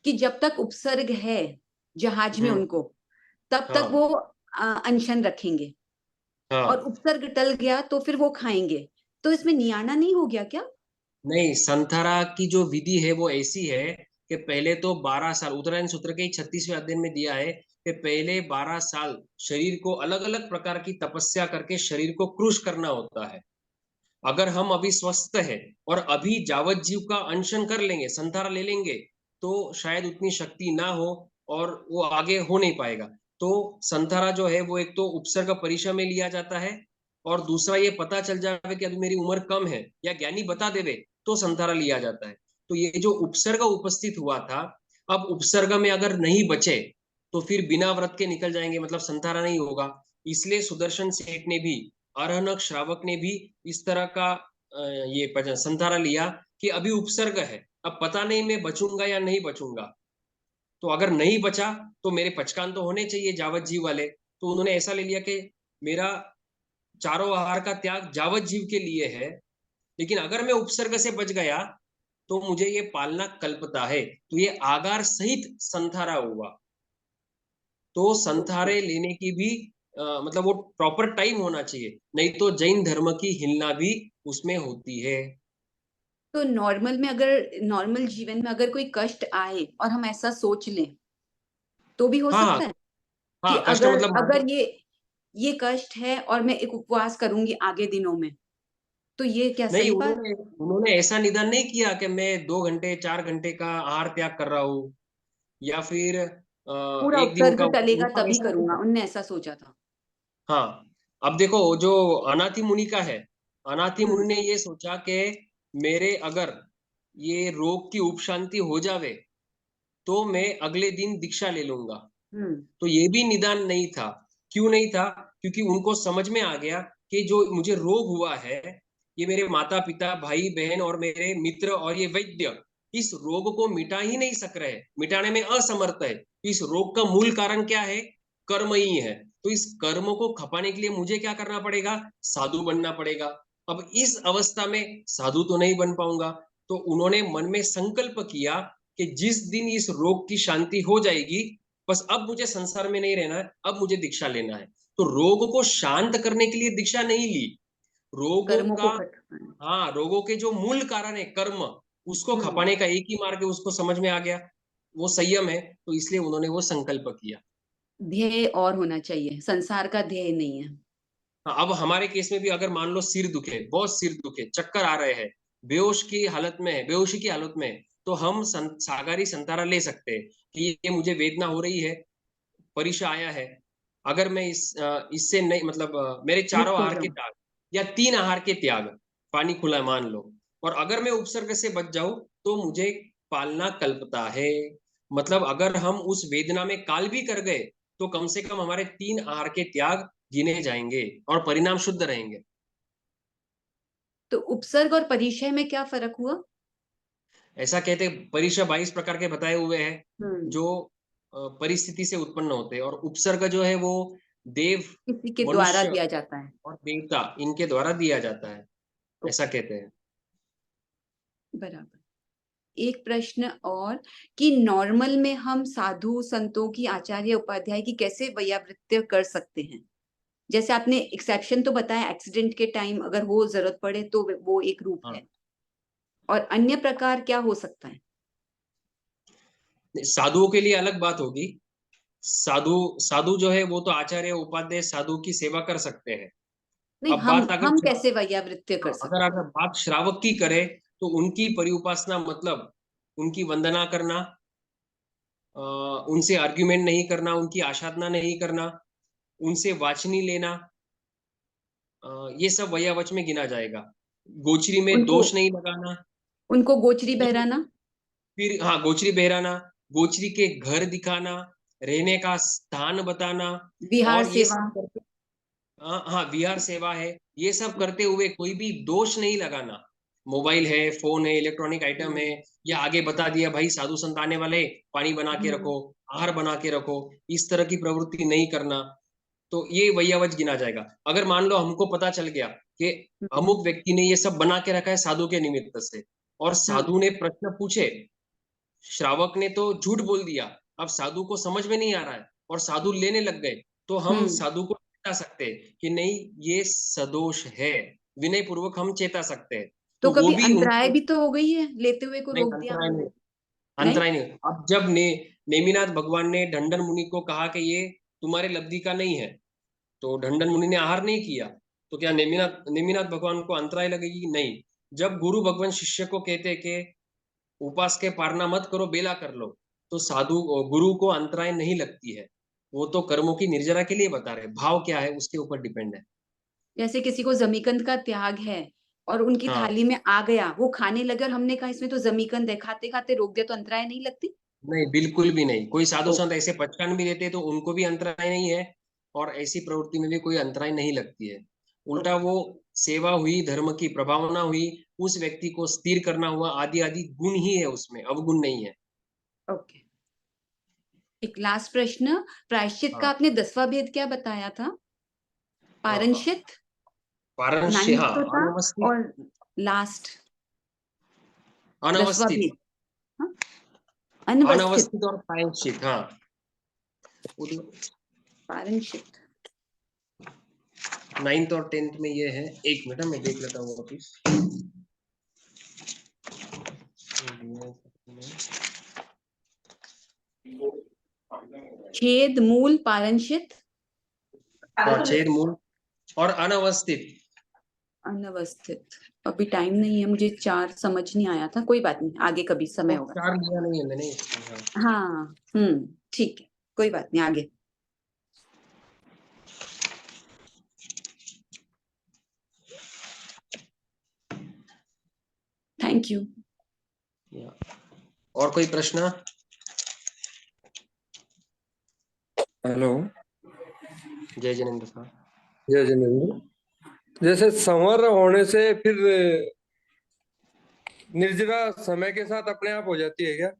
कि जब तक उपसर्ग है जहाज में उनको, तब तक हाँ वो अनशन रखेंगे, हाँ। और उपसर्ग टल गया तो फिर वो खाएंगे। तो इसमें नियाना नहीं हो गया क्या? नहीं, संथारा की जो विधि है वो ऐसी है कि पहले तो 12 साल, उत्तरायण सूत्र के 36वें अध्याय में दिया है कि पहले 12 साल शरीर को अलग अलग प्रकार की तपस्या करके शरीर को क्रूश करना होता है। अगर हम अभी स्वस्थ है और अभी जावत जीव का अनशन कर लेंगे, संथारा ले लेंगे, तो शायद उतनी शक्ति ना हो और वो आगे हो नहीं पाएगा। तो संथारा जो है वो एक तो उपसर्ग परिचय में लिया जाता है, और दूसरा ये पता चल जावे कि अभी मेरी उम्र कम है या ज्ञानी बता देवे तो संथारा लिया जाता है। तो ये जो उपसर्ग उपस्थित हुआ था, अब उपसर्ग में अगर नहीं बचे तो फिर बिना व्रत के निकल जाएंगे, मतलब संथारा नहीं होगा। इसलिए सुदर्शन सेठ ने भी, अरहनक श्रावक ने भी इस तरह का ये संथारा लिया कि अभी उपसर्ग है, अब पता नहीं मैं बचूंगा या नहीं बचूंगा। तो अगर नहीं बचा तो मेरे पचकान तो होने चाहिए जावत जीव वाले। तो उन्होंने ऐसा ले लिया कि मेरा चारों आहार का त्याग जावत जीव के लिए है, लेकिन अगर मैं उपसर्ग से बच गया तो मुझे ये पालना कल्पता है। तो ये आगार सहित संथारा हुआ। तो संथारे लेने की भी मतलब वो प्रॉपर टाइम होना चाहिए, नहीं तो जैन धर्म की हिलना भी उसमें होती है। तो नॉर्मल जीवन में अगर कोई कष्ट आए और हम ऐसा सोच लें तो भी हो हाँ सकता है कि हाँ, कष्ट अगर मतलब मान लो। अगर ये कष्ट है और मैं एक उपवास करूंगी आगे दिनों में, तो ये क्या नहीं, सही बात? उन्होंने उन्होंने ऐसा निदान नहीं किया कि मैं 2 घंटे 4 घंटे का आहार त्याग कर रहा हूँ, या फिर पूरा एक दिन उपसर्ग का। टलेगा उन्होंने तभी ऐसा नहीं करूंगा, किया। उनने ऐसा सोचा था। हाँ, अब देखो जो अनाथि मुनि का है, अनाथि हम्म। मुनि ने ये सोचा कि मेरे अगर ये रोग की उपशांति हो जावे तो मैं अगले दिन दीक्षा ले लूंगा। हम्म। तो ये भी निदान नहीं था। क्यों नहीं था? क्योंकि उनको समझ में आ गया कि जो मुझे रोग हुआ है, ये मेरे माता पिता भाई बहन और मेरे मित्र और ये वैद्य इस रोग को मिटा ही नहीं सक रहे, मिटाने में असमर्थ है। इस रोग का मूल कारण क्या है? कर्म ही है। तो इस कर्म को खपाने के लिए मुझे क्या करना पड़ेगा? साधु बनना पड़ेगा। अब इस अवस्था में साधु तो नहीं बन पाऊंगा। तो उन्होंने मन में संकल्प किया कि जिस दिन इस रोग की शांति हो जाएगी, बस अब मुझे संसार में नहीं रहना है, अब मुझे दीक्षा लेना है। तो रोग को शांत करने के लिए दीक्षा नहीं ली, रोगों कर्मों का, को खत्म। हाँ, रोगों के जो मूल कारण है कर्म, उसको हम्म। खपाने का एक ही मार्ग है, उसको समझ में आ गया, वो संयम है। तो इसलिए उन्होंने वो संकल्प किया। ध्येय और होना चाहिए, संसार का ध्येय नहीं है। हाँ, अब हमारे केस में भी अगर मान लो सिर दुखे, बहुत सिर दुखे, चक्कर आ रहे हैं, बेहोश की हालत में है, बेहोशी की हालत में है, तो हम सागारी संतारा ले सकते हैं कि ये मुझे वेदना हो रही है, परीक्षा आया है। अगर मैं इससे नहीं, मतलब मेरे चारों मुक्त हो आहार के जाओ। त्याग या 3 आहार के त्याग, पानी खुला मान लो, और अगर मैं उपसर्ग से बच जाऊं तो मुझे पालना कल्पता है। मतलब अगर हम उस वेदना में काल भी कर गए तो कम से कम हमारे 3 आहार के त्याग गिने जाएंगे और परिणाम शुद्ध रहेंगे। तो उपसर्ग और परिचय में क्या फर्क हुआ? ऐसा कहते, परीक्षा 22 प्रकार के बताए हुए हैं हम्म। जो परिस्थिति से उत्पन्न होते हैं, और उपसर्ग जो है वो देव, किसी के द्वारा मनुष्य दिया जाता है। और देवता, इनके द्वारा दिया जाता है, ऐसा ओके, कहते हैं। बराबर। एक प्रश्न और, कि नॉर्मल में हम साधु संतों की, आचार्य उपाध्याय की कैसे वैयावृत्य कर सकते हैं? जैसे आपने एक्सेप्शन तो बताया, एक्सीडेंट के टाइम अगर वो जरूरत पड़े तो वो एक रूप हाँ, है, और अन्य प्रकार क्या हो सकता है? साधुओं के लिए अलग बात होगी। साधु साधु जो है वो तो आचार्य उपाध्याय साधु की सेवा कर सकते हैं। नहीं, अब हम बात अगर हम कैसे वैयावृत्य कर अगर सकते हैं? अगर बात श्रावक की करे तो उनकी परिउपासना, मतलब उनकी वंदना करना, उनसे आर्ग्यूमेंट नहीं करना, उनकी आराधना नहीं करना, उनसे वाचनी लेना, ये सब वयावच में गिना जाएगा। गोचरी में उनको दोष नहीं लगाना, उनको गोचरी बहराना, फिर हाँ गोचरी बहराना, गोचरी के घर दिखाना, रहने का स्थान बताना, विहार और ये सेवा, सब करते, हाँ विहार सेवा है, ये सब करते हुए कोई भी दोष नहीं लगाना। मोबाइल है, फोन है, इलेक्ट्रॉनिक आइटम है, या आगे बता दिया भाई साधु संत आने वाले, पानी बना के रखो, आहार बना के रखो, इस तरह की प्रवृत्ति नहीं करना। तो ये वैयावच गिना जाएगा। अगर मान लो हमको पता चल गया कि अमुक व्यक्ति ने ये सब बना के रखा है साधु के निमित्त से, और साधु ने प्रश्न पूछे, श्रावक ने तो झूठ बोल दिया, अब साधु को समझ में नहीं आ रहा है और साधु लेने लग गए, तो हम साधु को चेता सकते हैं कि नहीं ये सदोष है, विनय पूर्वक हम चेता सकते हैं। तो वो कभी भी अंतराय भी तो हो गई है, लेते हुए को नहीं, रोक दिया अंतराय हमने। नहीं, अंतराय नहीं। अब जब नेमिनाथ भगवान ने ढंडन मुनि को कहा कि ये तुम्हारे लब्धि का नहीं है, तो ढंडन मुनि ने आहार नहीं किया, तो क्या नेमिनाथ भगवान को अंतराय लगेगी? नहीं। जब गुरु भगवान शिष्य को कहते कि उपास के पारना मत करो, बेला कर लो, तो साधु गुरु को अंतराय नहीं लगती है। वो तो कर्मों की निर्जरा के लिए बता रहे, भाव क्या है उसके ऊपर डिपेंड है। जैसे किसी को जमीकंद का त्याग है और उनकी हाँ। थाली में आ गया, वो खाने लगे और हमने कहा इसमें तो जमीकंद है, खाते खाते रोक दिया, तो अंतराय नहीं लगती? नहीं, बिल्कुल भी नहीं। कोई साधु तो संत ऐसे पचकान भी देते तो उनको भी अंतराय नहीं है, और ऐसी प्रवृत्ति में भी कोई अंतराय नहीं लगती है। उल्टा वो सेवा हुई, धर्म की प्रभावना हुई, उस व्यक्ति को स्थिर करना हुआ, आदि आदि गुण ही है उसमें, अवगुण नहीं है। ओके। एक लास्ट प्रश्न, प्रायश्चित का हाँ। आपने 10वां भेद क्या बताया था? पारंशित, पारंश्य, 9th हाँ, तो था, अनवस्थित, और लास्ट 10वां अनवस्थित, भेद, हाँ? अनवस्थित, अनवस्थित और प्रायश्चित, हाँ। पारंशित। 9th और 10th में ये है। एक मिनट मैं देख लेता हूँ वापिस। छेद, मूल, पारंशित, हाँ, छेद, मूल और अनवस्थित। अनवस्थित। अभी टाइम नहीं है, मुझे 4 समझ नहीं आया था, कोई बात नहीं, आगे कभी समय होगा। 4 लिया नहीं है मैंने। हाँ, ठीक है, कोई बात नहीं, आगे। Thank you. और कोई प्रश्न? हेलो, जय जिनेन्द्र साहब। जय जिनेन्द्र। जैसे संवर होने से फिर निर्जरा समय के साथ अपने आप हो जाती है क्या?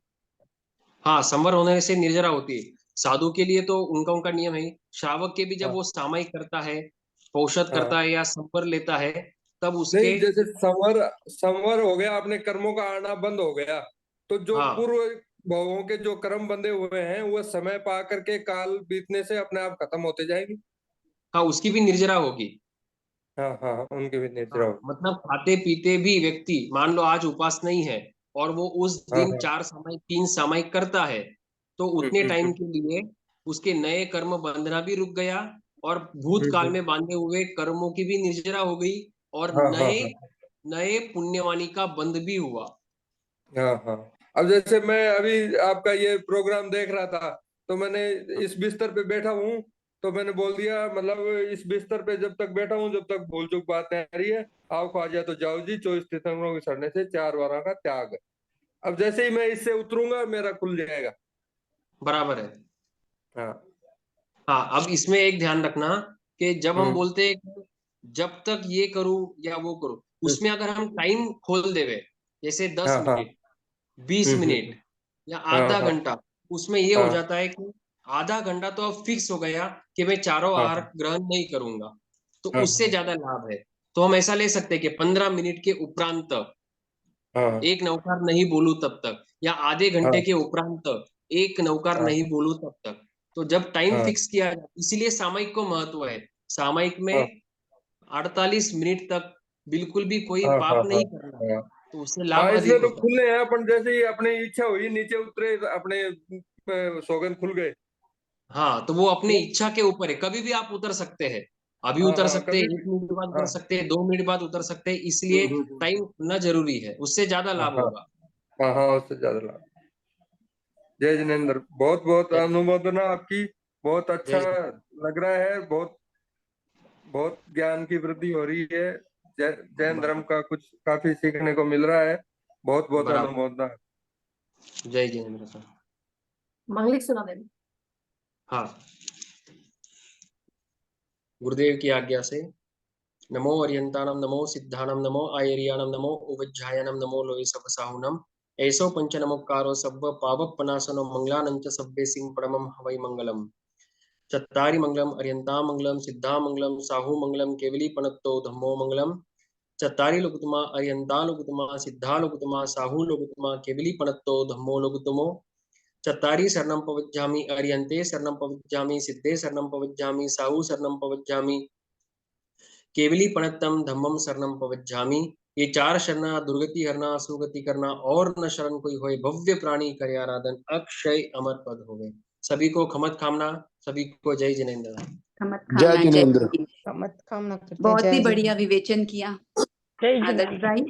हाँ, संवर होने से निर्जरा होती है। साधु के लिए तो उनका नियम है। श्रावक के भी जब हाँ, वो सामायिक करता है, पौषध हाँ। करता है या संवर लेता है, तब उसके, नहीं, जैसे संवर संवर हो गया, अपने कर्मों का आना बंद हो गया, तो जो हाँ पूर्व भवों के जो कर्म बंधे हुए हैं वो समय पा करके काल बीतने से अपने आप खत्म होते जाएंगे। हाँ, उसकी भी निर्जरा होगी। हाँ, हाँ, हाँ, उनके भी निर्जरा हाँ, हो। मतलब खाते पीते भी व्यक्ति, मान लो आज उपास नहीं है और वो उस हाँ, दिन हाँ। 4 सामायिक 3 सामायिक करता है, तो उतने टाइम के लिए उसके नए कर्म बंधना भी रुक गया, और भूतकाल में बांधे हुए कर्मों की भी निर्जरा हो गई, और हाँ, हाँ, नए हाँ, नए पुण्यवाणी का बंध भी हुआ। हाँ, हाँ। अब जैसे मैं अभी आपका ये प्रोग्राम देख रहा था, तो मैंने इस बिस्तर पे बैठा हूँ, तो मैंने बोल दिया, मतलब इस बिस्तर पे जब तक बैठा हूँ, जब तक भूल चूक बात नहीं आ रही है, आओ ख्वाजा तो जाओ जी, 24 तीर्थंकरों के सड़ने से 4 वारों का त्याग। अब जैसे ही मैं इससे उतरूंगा मेरा खुल जाएगा। बराबर है। हाँ। हाँ, अब इसमें एक ध्यान रखना कि जब हम हम्म, बोलते हैं कि जब तक ये करूं या वो करूं, उसमें अगर हम टाइम खोल देवे, जैसे 10 हाँ, हाँ। मिनट 20 मिनट या हाँ, आधा हाँ, घंटा, उसमें ये हो हाँ, जाता है कि आधा घंटा तो अब फिक्स हो गया कि मैं चारों हाँ, आहार ग्रहण नहीं करूंगा, तो हाँ, उससे ज्यादा लाभ है। तो हम ऐसा ले सकते हैं कि 15 मिनट के उपरांत हाँ, एक नौकार नहीं बोलूं तब तक, या आधे घंटे हाँ, के उपरांत एक नौकार हाँ, नहीं बोलूं तब तक। तो जब टाइम हाँ, फिक्स किया जाए, इसीलिए सामयिक को महत्व है। सामयिक में हाँ, 48 मिनट तक बिल्कुल भी कोई हाँ, हाँ, पाप हाँ, नहीं करना, हाँ। तो उससे हाँ, लाभ इसमें अधिक तो होता है। खुले हैं अपन, जैसे ही अपनी इच्छा हुई नीचे उतरे, अपने सौगंध खुल गए। हाँ, तो वो अपने इच्छा के ऊपर है, कभी भी आप उतर सकते हैं। अभी हाँ, उतर हाँ, सकते हैं, कभी 1 भी। मिनट बाद हाँ। उतर सकते हैं, 2 मिनट बाद उतर सकते हैं, इसलिए टाइम खुलना जरूरी है, उससे ज्यादा हाँ, लाभ हाँ, होगा। हाँ, हाँ, उससे ज्यादा लाभ। जय जिनेन्द्र, बहुत बहुत अनुमोदना आपकी। बहुत अच्छा लग रहा है, बहुत बहुत ज्ञान की वृद्धि हो रही है। जैन धर्म का कुछ काफी सीखने को मिल रहा है। बहुत बहुत बराबर। अनुमोदना। जय जिनेन्द्र सर। मंगलिक सुना देना। हाँ, गुरुदेव की आज्ञा से। नमो अर्यंताणम नमो सिद्धाणम नमो आयरियाणम नमो उवज्जायनम नमो लोय सपसाहुनम ऐसो पंच नमोकारो सब्ब पावपनासनो मंगलानंच सब्बे सिंह परमम हवै मंगलम। चत्तारि मंगलम अर्यंता मंगलम सिद्धा मंगलम साहू मंगलम केवली पनत्तो धम्मो मंगलम। चत्तारि लोकुतमा अर्यंता लोकुतमा सिद्धा लोकुतमा साहू लोकुतमा केवली पनत्तो धम्मो लोकुतमो। चत्तारि शरणं पवज्जामि अर्यन्ते शरणं पवज्जामि सिद्धे शरणं पवज्जामि साहू शरणं पवज्जामि केवली पणत्तम धम्मम शरणम पवज्जामि। ये 4 शरणा दुर्गति हरना सुगति करना और न शरण कोई होए भव्य प्राणी करे आराधन अक्षय अमर पद होवे। सभी को खमत कामना, सभी को जय जिनेन्द्र। खमत जय खाना, जय जिनेन्द्र। हिंद। मत कामना करते हैं। बहुत ही जय बढ़िया जिनेन्द्र। विवेचन किया जय आदर्श जिनेन्द्र। भाई।